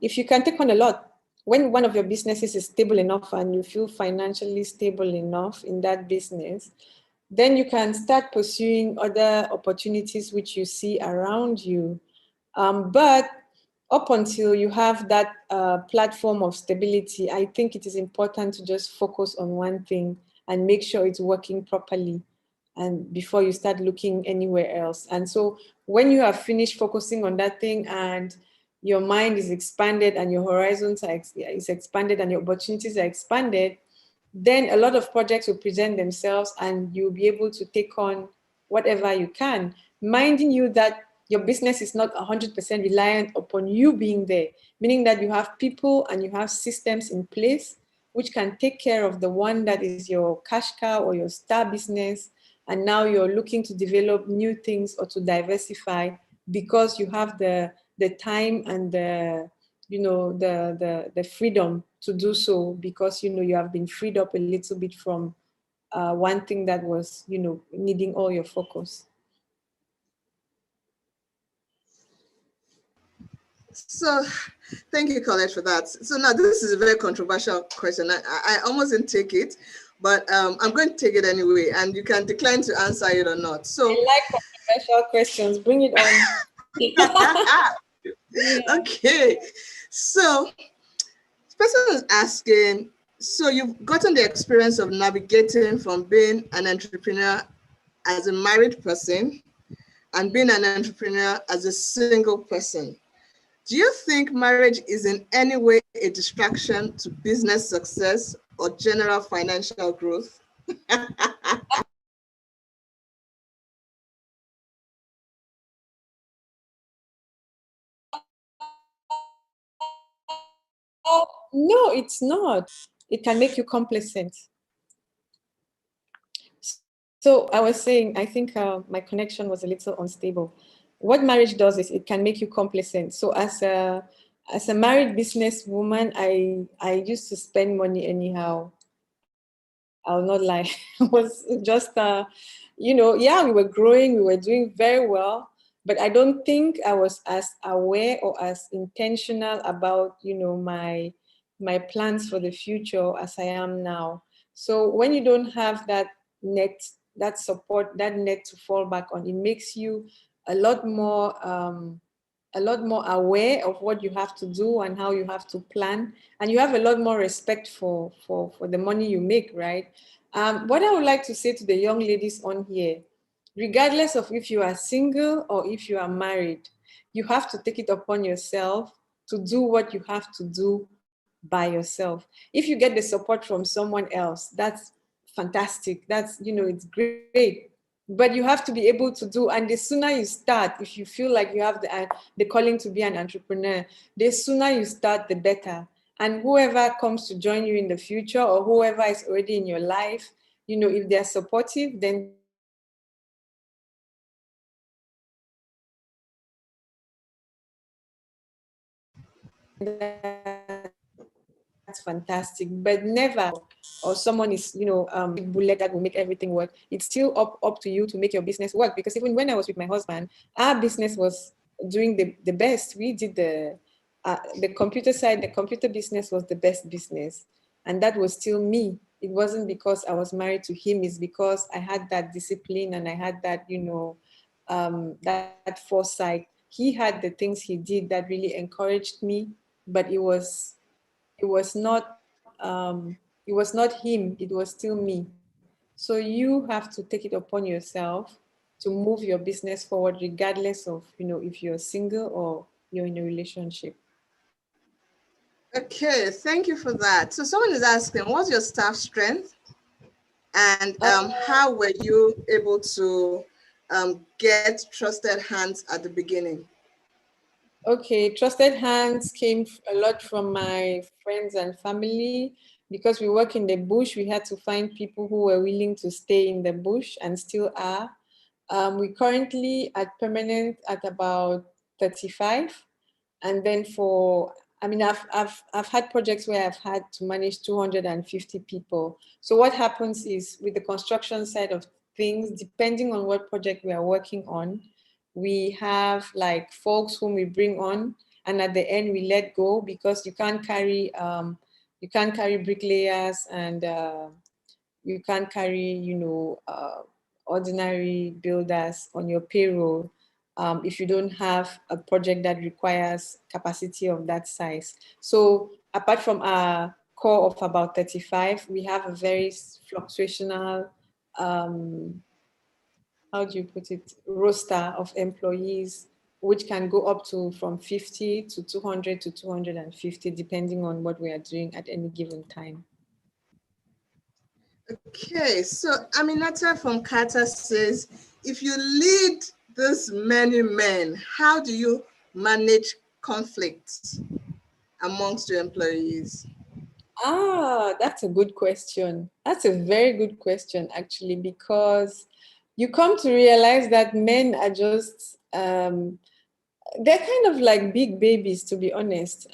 If you can take on a lot, when one of your businesses is stable enough and you feel financially stable enough in that business, then you can start pursuing other opportunities which you see around you. But up until you have that platform of stability, I think it is important to just focus on one thing and make sure it's working properly, and before you start looking anywhere else. And so when you have finished focusing on that thing and your mind is expanded and your horizons is expanded and your opportunities are expanded, then a lot of projects will present themselves and you'll be able to take on whatever you can, minding you that your business is not 100% reliant upon you being there, meaning that you have people and you have systems in place which can take care of the one that is your cash cow or your star business. And now you're looking to develop new things or to diversify because you have the time and the freedom to do so, because you have been freed up a little bit from one thing that was needing all your focus. So thank you, Colette, for that. So now this is a very controversial question. I almost didn't take it, but I'm going to take it anyway, and you can decline to answer it or not. So I like controversial questions. Bring it on. Yeah. Okay. So this person is asking, so you've gotten the experience of navigating from being an entrepreneur as a married person and being an entrepreneur as a single person. Do you think marriage is in any way a distraction to business success or general financial growth? No, it's not. It can make you complacent. So I was saying, I think my connection was a little unstable. What marriage does is it can make you complacent. So as a married businesswoman, I used to spend money anyhow. I'll not lie. It was just, yeah, we were growing, we were doing very well, but I don't think I was as aware or as intentional about, my plans for the future as I am now. So when you don't have that net, that support, that net to fall back on, it makes you a lot more aware of what you have to do and how you have to plan, and you have a lot more respect for the money you make, right? What I would like to say to the young ladies on here, regardless of if you are single or if you are married, you have to take it upon yourself to do what you have to do by yourself. If you get the support from someone else, that's fantastic. That's, it's great. But you have to be able to do, and the sooner you start, if you feel like you have the calling to be an entrepreneur, the sooner you start, the better. And whoever comes to join you in the future or whoever is already in your life, if they're supportive, then that's fantastic. But never, or someone is, bullet that will make everything work. It's still up to you to make your business work. Because even when I was with my husband, our business was doing the best. We did the computer side, the computer business was the best business. And that was still me. It wasn't because I was married to him, it's because I had that discipline and I had that, that foresight. He had the things he did that really encouraged me, but it was not him, it was still me. So you have to take it upon yourself to move your business forward, regardless of, if you're single or you're in a relationship. Okay, thank you for that. So someone is asking, what's your staff strength? And how were you able to get trusted hands at the beginning? Okay, trusted hands came a lot from my friends and family. Because we work in the bush, we had to find people who were willing to stay in the bush and still are. We currently at permanent at about 35. And then I've had projects where I've had to manage 250 people. So what happens is with the construction side of things, depending on what project we are working on, we have like folks whom we bring on, and at the end we let go, because you can't carry bricklayers, and you can't carry ordinary builders on your payroll if you don't have a project that requires capacity of that size. So apart from our core of about 35, we have a very fluctuational how do you put it, roster of employees, which can go up to from 50 to 200 to 250, depending on what we are doing at any given time. Okay, so Aminata from Qatar says, if you lead this many men, how do you manage conflicts amongst your employees? That's a good question. That's a very good question, actually, because you come to realize that men are just, they're kind of like big babies, to be honest.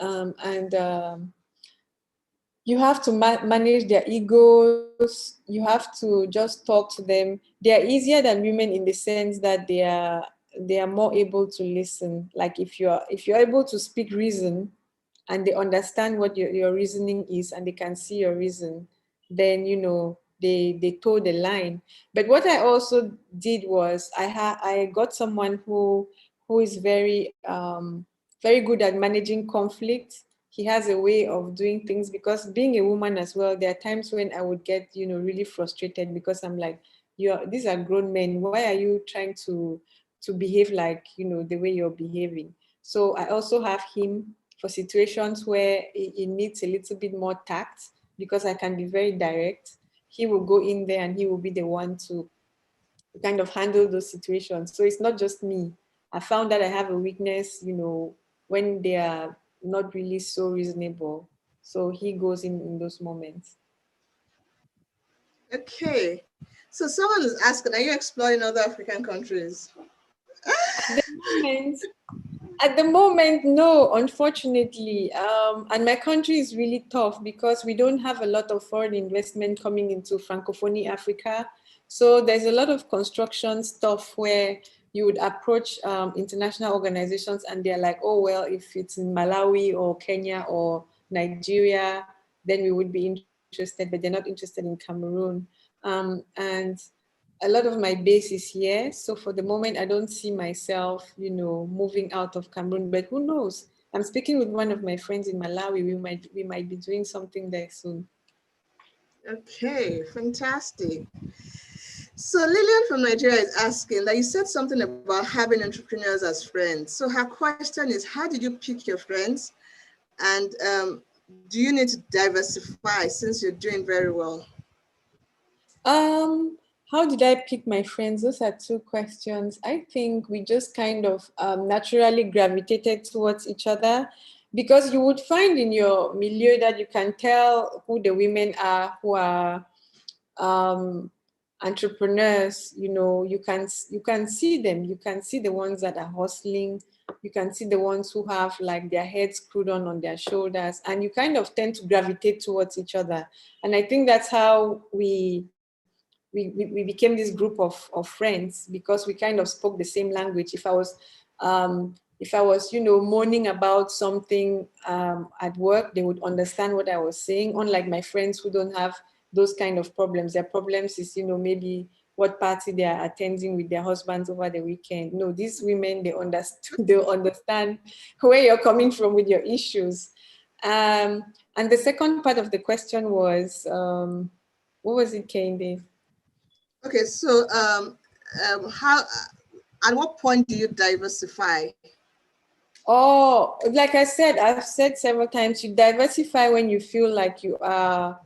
You have to manage their egos. You have to just talk to them. They are easier than women in the sense that they are more able to listen. Like if you're able to speak reason, and they understand what your reasoning is, and they can see your reason, then they toe the line. But what I also did was I got someone who is very good at managing conflict. He has a way of doing things, because being a woman as well, there are times when I would get really frustrated, because I'm like, these are grown men, why are you trying to behave like the way you're behaving? So I also have him for situations where it needs a little bit more tact, because I can be very direct. He will go in there and he will be the one to kind of handle those situations. So it's not just me. I found that I have a weakness, when they are not really so reasonable. So he goes in those moments. Okay, so someone is asking, are you exploring other African countries? At the moment, no, unfortunately. And my country is really tough, because we don't have a lot of foreign investment coming into Francophonie Africa. So there's a lot of construction stuff where you would approach international organizations, and they're like, oh, well, if it's in Malawi or Kenya or Nigeria, then we would be interested, but they're not interested in Cameroon. And a lot of my base is here. So for the moment, I don't see myself, moving out of Cameroon, but who knows? I'm speaking with one of my friends in Malawi. We might be doing something there soon. Okay, fantastic. So Lillian from Nigeria is asking that you said something about having entrepreneurs as friends. So her question is, how did you pick your friends? And do you need to diversify since you're doing very well? How did I pick my friends? Those are two questions. I think we just kind of naturally gravitated towards each other, because you would find in your milieu that you can tell who the women are who are entrepreneurs. You can see them. You can see the ones that are hustling. You can see the ones who have like their heads screwed on their shoulders, and you kind of tend to gravitate towards each other. And I think that's how we became this group of friends, because we kind of spoke the same language. If if I was, moaning about something at work, they would understand what I was saying. Unlike my friends who don't have those kind of problems. Their problems is, maybe what party they are attending with their husbands over the weekend. No, these women, they understand where you're coming from with your issues. And the second part of the question was, what was it, Kendi? Okay, so how, at what point do you diversify? Oh, like I said, I've said several times, you diversify when you feel like you are,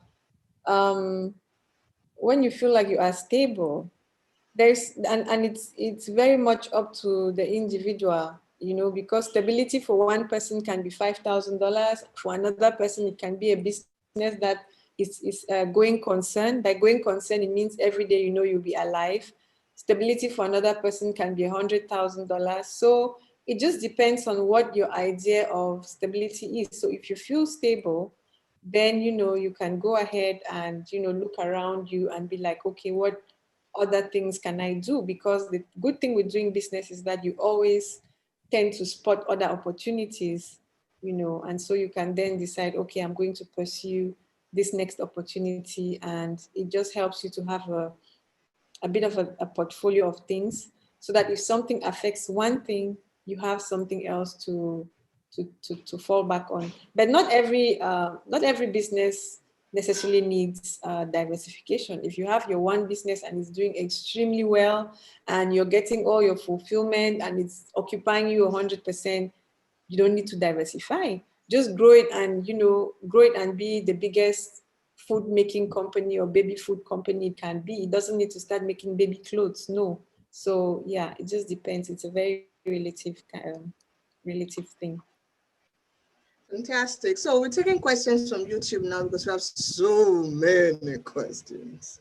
stable. And it's very much up to the individual, because stability for one person can be $5,000. For another person, it can be a business that is a going concern. By going concern, it means every day you'll be alive. Stability for another person can be $100,000. So it just depends on what your idea of stability is. So if you feel stable, then you can go ahead and look around you and be like, okay, what other things can I do? Because the good thing with doing business is that you always tend to spot other opportunities, and so you can then decide, okay, I'm going to pursue this next opportunity, and it just helps you to have a bit of a portfolio of things, so that if something affects one thing, you have something else to fall back on. But not every business necessarily needs diversification. If you have your one business and it's doing extremely well and you're getting all your fulfillment and it's occupying you 100%, you don't need to diversify. Just grow it and be the biggest food making company or baby food company it can be. It doesn't need to start making baby clothes, no. So yeah, it just depends. It's a very relative thing. Fantastic. So we're taking questions from YouTube now because we have so many questions.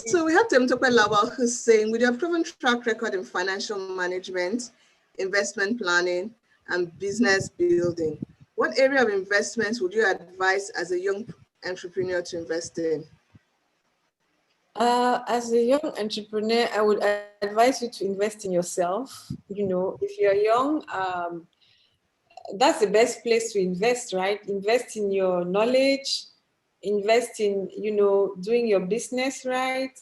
So we have Temtope Lawal who's saying, with your proven track record in financial management, investment planning, and business building, what area of investments would you advise as a young entrepreneur to invest in? As a young entrepreneur, I would advise you to invest in yourself. If you're young, that's the best place to invest, right? Invest in your knowledge, invest in, doing your business right,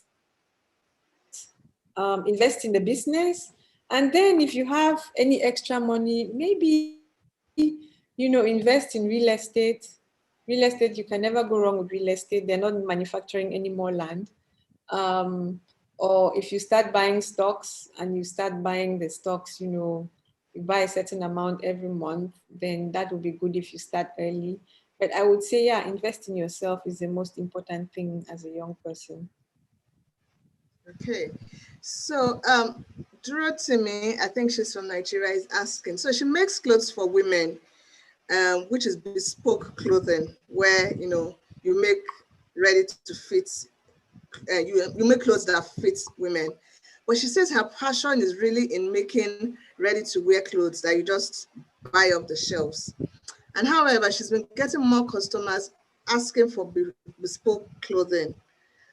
invest in the business. And then if you have any extra money, maybe, invest in real estate. Real estate, you can never go wrong with real estate. They're not manufacturing any more land. Or if you start buying stocks and you start buying the stocks, you buy a certain amount every month, then that would be good if you start early. But I would say, yeah, invest in yourself is the most important thing as a young person. Okay, so Durotimi, I think she's from Nigeria, is asking, so she makes clothes for women, which is bespoke clothing, where you make ready to fit, you make clothes that fit women. But she says her passion is really in making ready to wear clothes that you just buy off the shelves. And however, she's been getting more customers asking for bespoke clothing,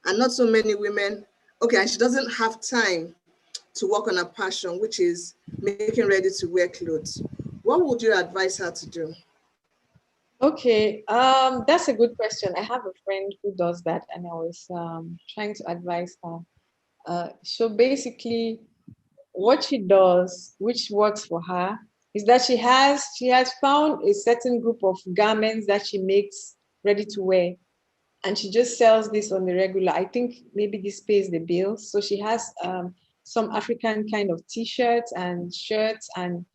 and not so many women. Okay, and she doesn't have time to work on her passion, which is making ready to wear clothes. What would you advise her to do? Okay, that's a good question. I have a friend who does that, and I was trying to advise her. So basically, what she does, which works for her, is that she has found a certain group of garments that she makes ready to wear, and she just sells this on the regular. I think maybe this pays the bills. So she has some African kind of t-shirts and shirts and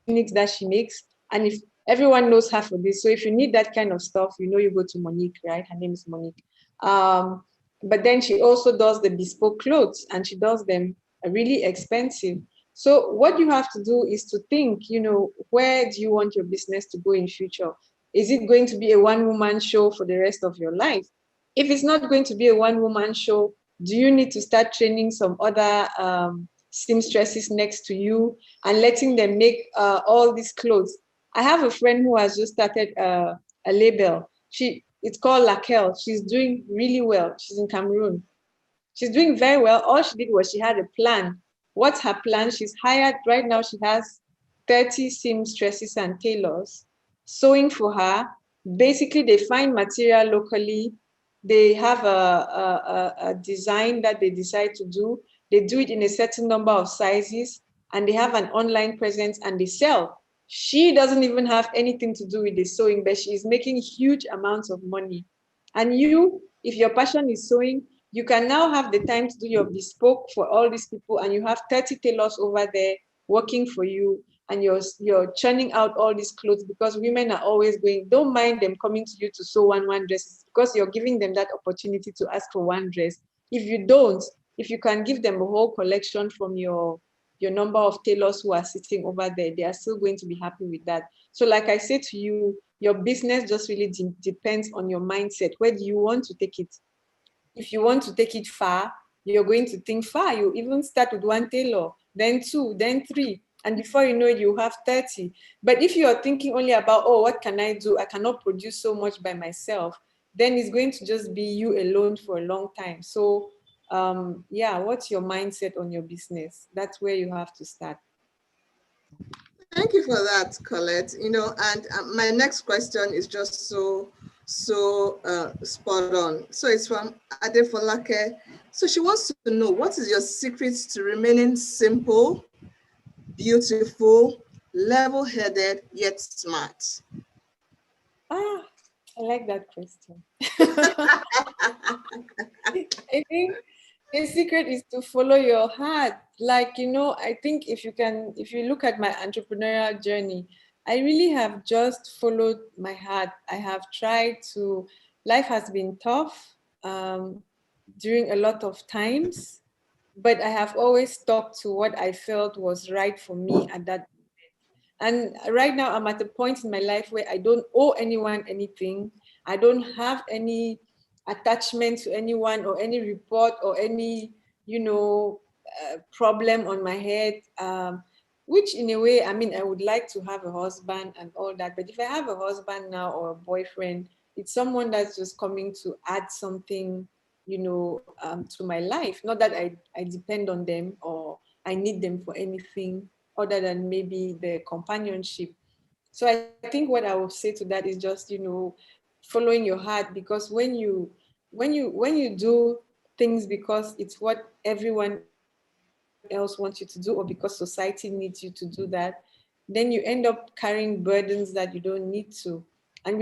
tunics that she makes. And if everyone knows her for this, so if you need that kind of stuff, you go to Monique, right? Her name is Monique. But then she also does the bespoke clothes, and she does them really expensive. So what you have to do is to think, where do you want your business to go in future? Is it going to be a one-woman show for the rest of your life? If it's not going to be a one-woman show, do you need to start training some other seamstresses next to you and letting them make all these clothes? I have a friend who has just started a label. It's called Laquelle. She's doing really well. She's in Cameroon. She's doing very well. All she did was she had a plan. What's her plan? She's hired, right now she has 30 seamstresses and tailors sewing for her. Basically, they find material locally. They have a design that they decide to do. They do it in a certain number of sizes, and they have an online presence and they sell. She doesn't even have anything to do with the sewing, but she is making huge amounts of money. And you, if your passion is sewing, you can now have the time to do your bespoke for all these people, and you have 30 tailors over there working for you, and you're churning out all these clothes, because women are always going, don't mind them coming to you to sew one dress, because you're giving them that opportunity to ask for one dress. If you don't, if you can give them a whole collection from your number of tailors who are sitting over there, they are still going to be happy with that. So like I said to you, your business just really depends on your mindset. Where do you want to take it? If you want to take it far, you're going to think far. You even start with one tailor, then two, then three. And before you know it, you have 30. But if you are thinking only about, oh, what can I do? I cannot produce so much by myself. Then it's going to just be you alone for a long time. So yeah, what's your mindset on your business? That's where you have to start. Thank you for that, Colette. And my next question is just so spot on. So it's from Adefolake. So she wants to know, what is your secret to remaining simple, beautiful, level-headed, yet smart? I like that question. I think the secret is to follow your heart. Like, I think if you look at my entrepreneurial journey, I really have just followed my heart. I have tried to, life has been tough during a lot of times, but I have always stuck to what I felt was right for me at that. And right now I'm at a point in my life where I don't owe anyone anything. I don't have any attachment to anyone or any report or any, problem on my head. Which in a way, I mean, I would like to have a husband and all that. But if I have a husband now or a boyfriend, it's someone that's just coming to add something, to my life. Not that I depend on them or I need them for anything other than maybe the companionship. So I think what I would say to that is just, following your heart, because when you do things because it's what everyone else wants you to do, or because society needs you to do that, then you end up carrying burdens that you don't need to. And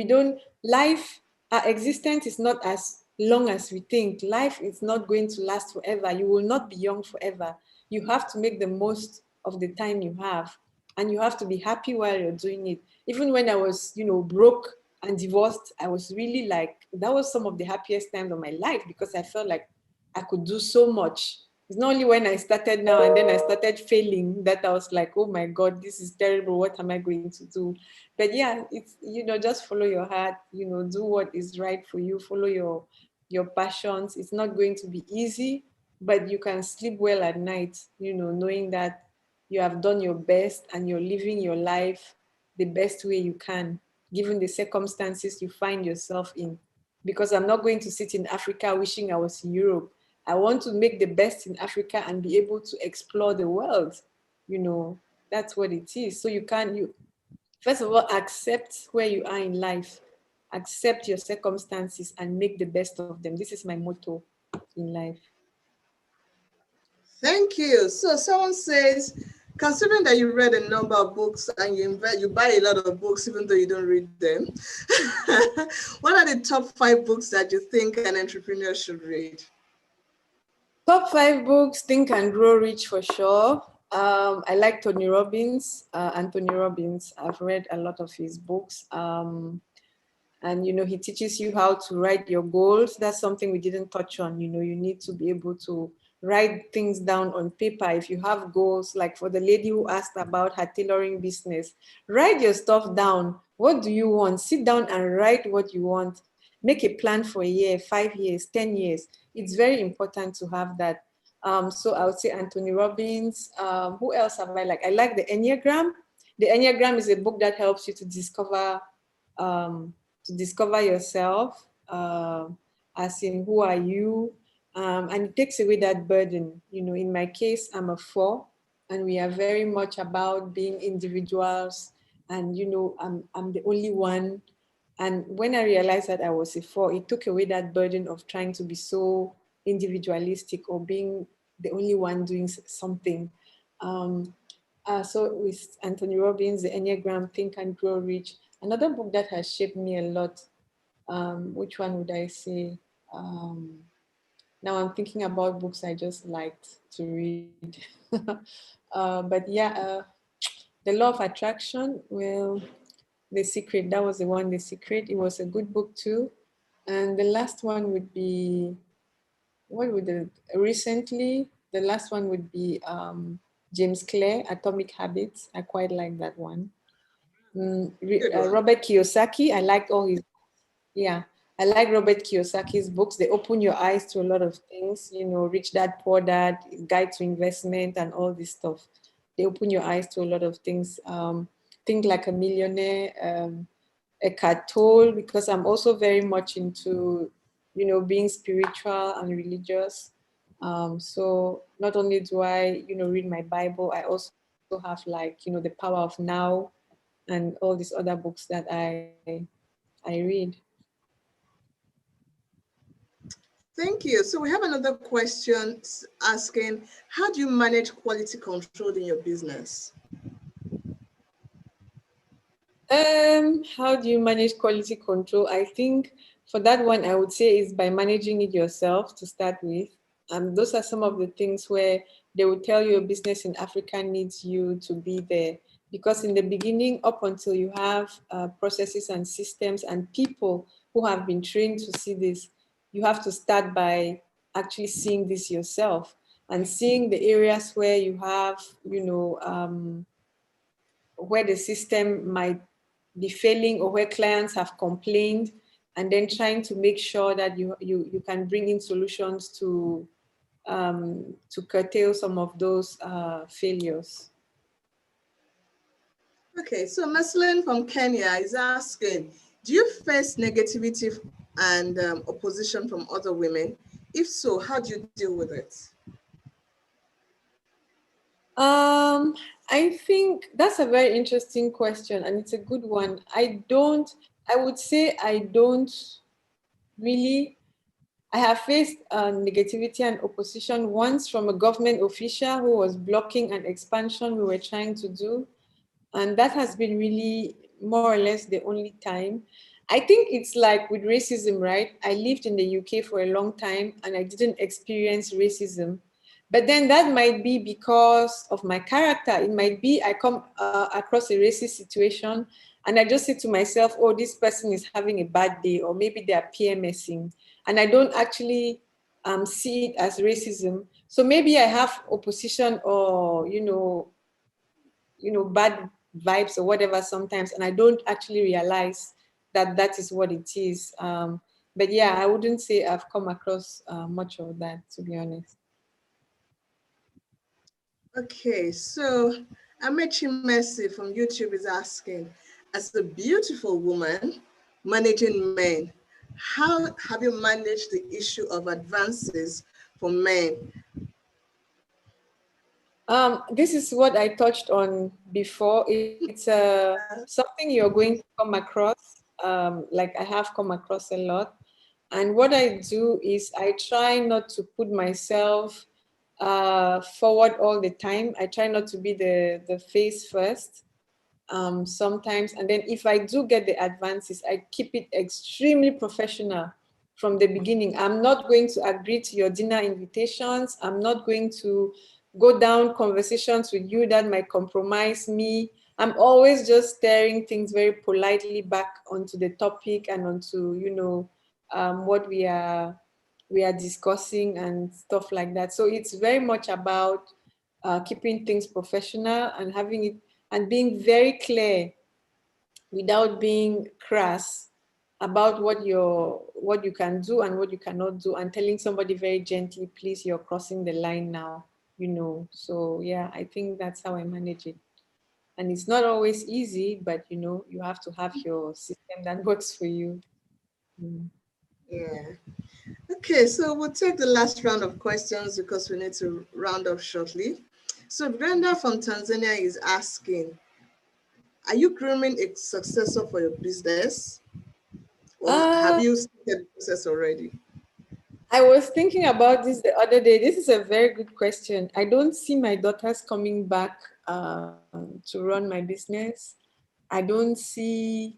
our existence is not as long as we think. Life is not going to last forever. You will not be young forever. You have to make the most of the time you have, and you have to be happy while you're doing it. Even when I was, broke and divorced, I was really like, that was some of the happiest times of my life, because I felt like I could do so much. It's not only when I started now and then I started failing that I was like, oh my God, this is terrible. What am I going to do? But yeah, it's, just follow your heart, do what is right for you, follow your passions. It's not going to be easy, but you can sleep well at night, knowing that you have done your best and you're living your life the best way you can, given the circumstances you find yourself in. Because I'm not going to sit in Africa wishing I was in Europe. I want to make the best in Africa and be able to explore the world. That's what it is. So you first of all, accept where you are in life, accept your circumstances and make the best of them. This is my motto in life. Thank you. So someone says, considering that you read a number of books and you buy a lot of books even though you don't read them, what are the top 5 books that you think an entrepreneur should read? Top 5 books, Think and Grow Rich for sure. I like Tony Robbins, Anthony Robbins. I've read a lot of his books. And, he teaches you how to write your goals. That's something we didn't touch on. You need to be able to write things down on paper. If you have goals, like for the lady who asked about her tailoring business, write your stuff down. What do you want? Sit down and write what you want. Make a plan for a year, 5 years, 10 years. It's very important to have that. So I would say Anthony Robbins. Who else have I like? I like the Enneagram. The Enneagram is a book that helps you to discover yourself, as in who are you, and it takes away that burden. In my case, I'm a 4. and we are very much about being individuals, and I'm the only one. And when I realized that I was a four, it took away that burden of trying to be so individualistic or being the only one doing something. So with Anthony Robbins, The Enneagram, Think and Grow Rich, another book that has shaped me a lot. Which one would I say? Now I'm thinking about books I just liked to read. But yeah, The Law of Attraction, well, The Secret, that was the one, The Secret. It was a good book too. And the last one would be, recently, the last one would be James Clear, Atomic Habits. I quite like that one. Robert Kiyosaki, I liked all his, yeah, I like Robert Kiyosaki's books. They open your eyes to a lot of things, Rich Dad, Poor Dad, Guide to Investment, and all this stuff. They open your eyes to a lot of things. Think Like a Millionaire, Eckhart Tolle, because I'm also very much into, being spiritual and religious. So not only do I, read my Bible, I also have like, The Power of Now and all these other books that I read. Thank you. So we have another question asking, how do you manage quality control in your business? How do you manage quality control? I think for that one, I would say is by managing it yourself to start with. And those are some of the things where they will tell you a business in Africa needs you to be there. Because in the beginning, up until you have processes and systems and people who have been trained to see this, you have to start by actually seeing this yourself and seeing the areas where you have, where the system might be failing or where clients have complained, and then trying to make sure that you can bring in solutions to curtail some of those failures. Okay, so Maslin from Kenya is asking, do you face negativity and opposition from other women? If so, how do you deal with it? I think that's a very interesting question, and it's a good one. I would say I don't really. I have faced negativity and opposition once from a government official who was blocking an expansion we were trying to do. And that has been really more or less the only time. I think it's like with racism, right? I lived in the UK for a long time and I didn't experience racism. But then that might be because of my character. It might be I come across a racist situation and I just say to myself, oh, this person is having a bad day, or maybe they are PMSing. And I don't actually see it as racism. So maybe I have opposition or, bad vibes or whatever sometimes, and I don't actually realize that that is what it is. But yeah, I wouldn't say I've come across much of that, to be honest. Okay, so Amechi Messi from YouTube is asking, as a beautiful woman managing men, how have you managed the issue of advances for men? This is what I touched on before. It's something you're going to come across. Like I have come across a lot. And what I do is I try not to put myself forward all the time. I try not to be the face first sometimes. And then if I do get the advances, I keep it extremely professional from the beginning. I'm not going to agree to your dinner invitations. I'm not going to go down conversations with you that might compromise me. I'm always just steering things very politely back onto the topic and onto, what we are discussing and stuff like that. So it's very much about keeping things professional and having it and being very clear without being crass about what you can do and what you cannot do, and telling somebody very gently, please, you're crossing the line now, So yeah, I think that's how I manage it. And it's not always easy, but you have to have your system that works for you. Yeah. Okay, so we'll take the last round of questions because we need to round up shortly. So Brenda from Tanzania is asking, are you grooming a successor for your business? Or have Uh, you started the process already? I was thinking about this the other day. This is a very good question. I don't see my daughters coming back to run my business. I don't see,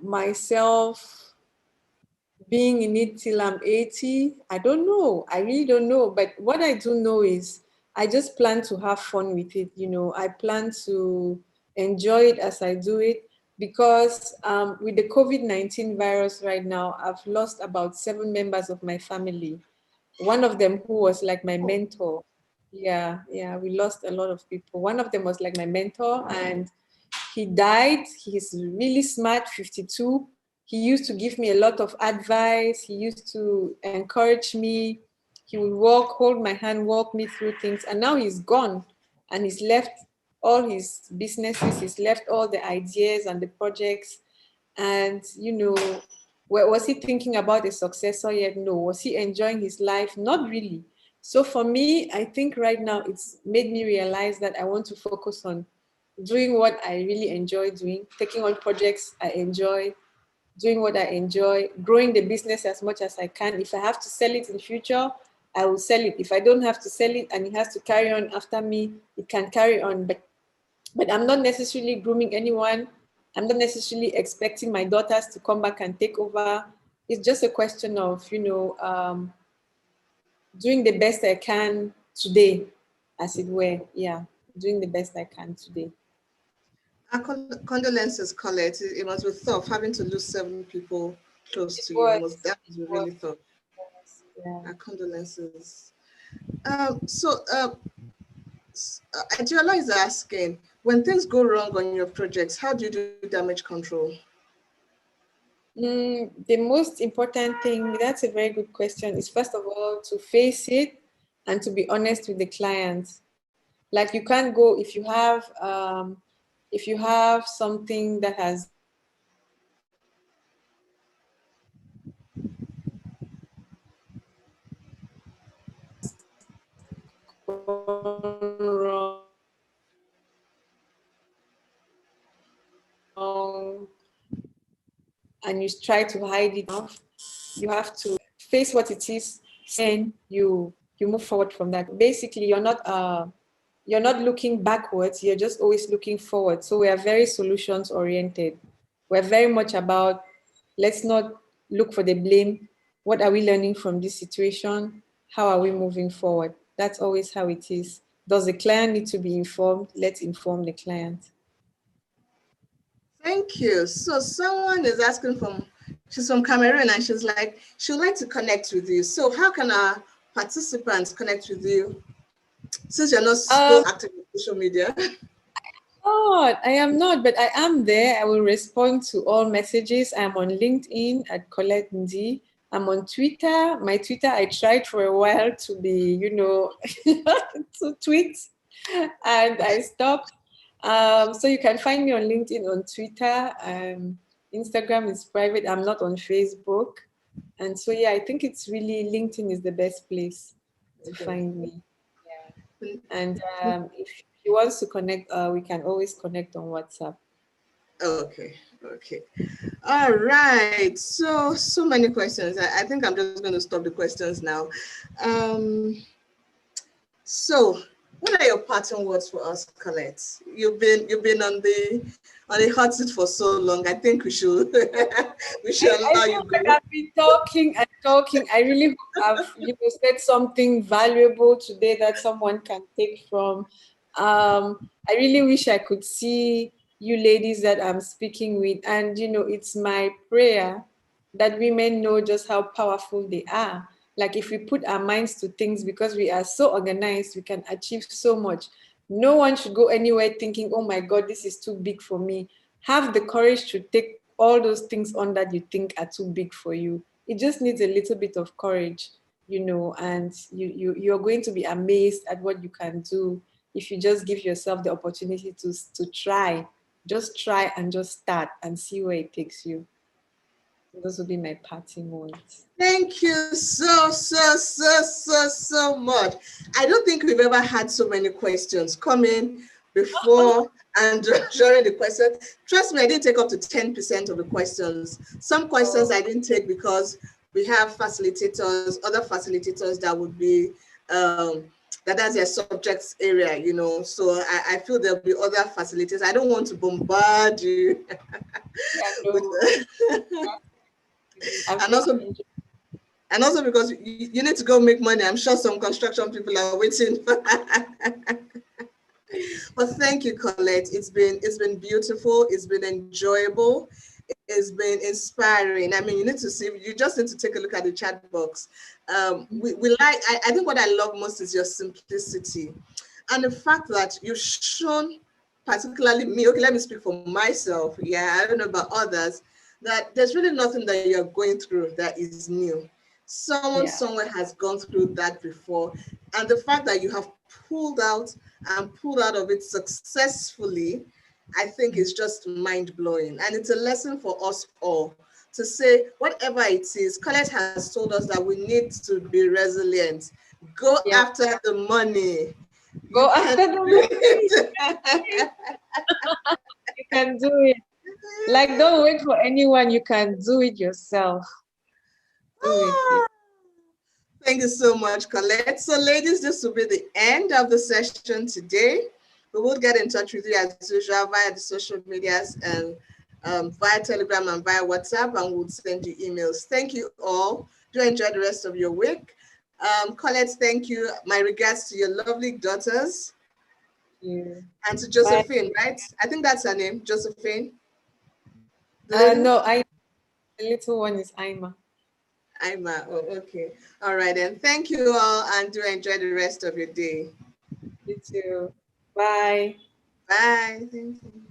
myself being in it till I'm 80. I don't know. I really don't know. But what I do know is I just plan to have fun with it. I plan to enjoy it as I do it because with the COVID-19 virus right now, I've lost about 7 members of my family. One of them who was like my mentor. Yeah, we lost a lot of people. One of them was like my mentor, and he died. He's really smart, 52. He used to give me a lot of advice. He used to encourage me. He would hold my hand, walk me through things. And now he's gone, and he's left all his businesses. He's left all the ideas and the projects. And, was he thinking about a successor yet? No. Was he enjoying his life? Not really. So for me, I think right now it's made me realize that I want to focus on doing what I really enjoy doing, taking on projects I enjoy, doing what I enjoy, growing the business as much as I can. If I have to sell it in future, I will sell it. If I don't have to sell it and it has to carry on after me, it can carry on. But I'm not necessarily grooming anyone. I'm not necessarily expecting my daughters to come back and take over. It's just a question of, doing the best I can today, as it were. Yeah, doing the best I can today. Our condolences, Colette. It must be tough having to lose 7 people close It to you. was. That It must be was. really tough. Yeah. Our condolences. Adiola is asking, when things go wrong on your projects, how do you do damage control? The most important thing, that's a very good question, is first of all to face it and to be honest with the client. Like you can't go if you have something that has gone wrong and you try to hide it off, you have to face what it is and you move forward from that. Basically, you're not looking backwards, you're just always looking forward. So we are very solutions oriented. We're very much about, let's not look for the blame. What are we learning from this situation? How are we moving forward? That's always how it is. Does the client need to be informed? Let's inform the client. Thank you. So someone is asking she's from Cameroon and she's like, she would like to connect with you. So how can our participants connect with you since you're not so active on social media? I am not, but I am there. I will respond to all messages. I'm on LinkedIn at Colette Ndi. I'm on Twitter. My Twitter, I tried for a while to be, to tweet, and I stopped. So you can find me on LinkedIn, on Twitter. Instagram is private. I'm not on Facebook. And so, yeah, I think it's really LinkedIn is the best place to find me. Yeah. And if he wants to connect, we can always connect on WhatsApp. Okay. All right. So many questions. I think I'm just going to stop the questions now. So what are your parting words for us, Colette? You've been on the hot seat for so long. I think we should we should I allow feel you like go. I've been talking and talking. I really hope I've said something valuable today that someone can take from. I really wish I could see you ladies that I'm speaking with, and it's my prayer that women know just how powerful they are. Like if we put our minds to things, because we are so organized, we can achieve so much. No one should go anywhere thinking, oh my God, this is too big for me. Have the courage to take all those things on that you think are too big for you. It just needs a little bit of courage, and you're going to be amazed at what you can do if you just give yourself the opportunity to try. Just try and just start and see where it takes you. Those will be my parting words. Thank you so much. I don't think we've ever had so many questions come in before and during the question. Trust me, I didn't take up to 10% of the questions. Some questions I didn't take because we have facilitators, other facilitators that would be, that's their subjects area, you know. So I feel there'll be other facilitators. I don't want to bombard you. And also because you need to go make money. I'm sure some construction people are waiting. But thank you, Colette. It's been beautiful. It's been enjoyable. It's been inspiring. I mean, you just need to take a look at the chat box. I think what I love most is your simplicity and the fact that you've shown, particularly me, okay, let me speak for myself. Yeah, I don't know about others, that there's really nothing that you're going through that is new. Someone somewhere has gone through that before. And the fact that you have pulled out of it successfully, I think is just mind-blowing. And it's a lesson for us all to say, whatever it is, Colette has told us that we need to be resilient. Go after the money. Go after the money. You can do it. Like, don't wait for anyone. You can do it yourself. Thank you so much, Colette. So ladies, this will be the end of the session today. We will get in touch with you as usual via the social medias and via Telegram and via WhatsApp, and we'll send you emails. Thank you all. Do enjoy the rest of your week. Colette, thank you. My regards to your lovely daughters. And to Josephine, right? I think that's her name, Josephine. No, the little one is Ima. Ima, oh, okay. All right, then. Thank you all, and do enjoy the rest of your day. You too. Bye. Bye. Thank you.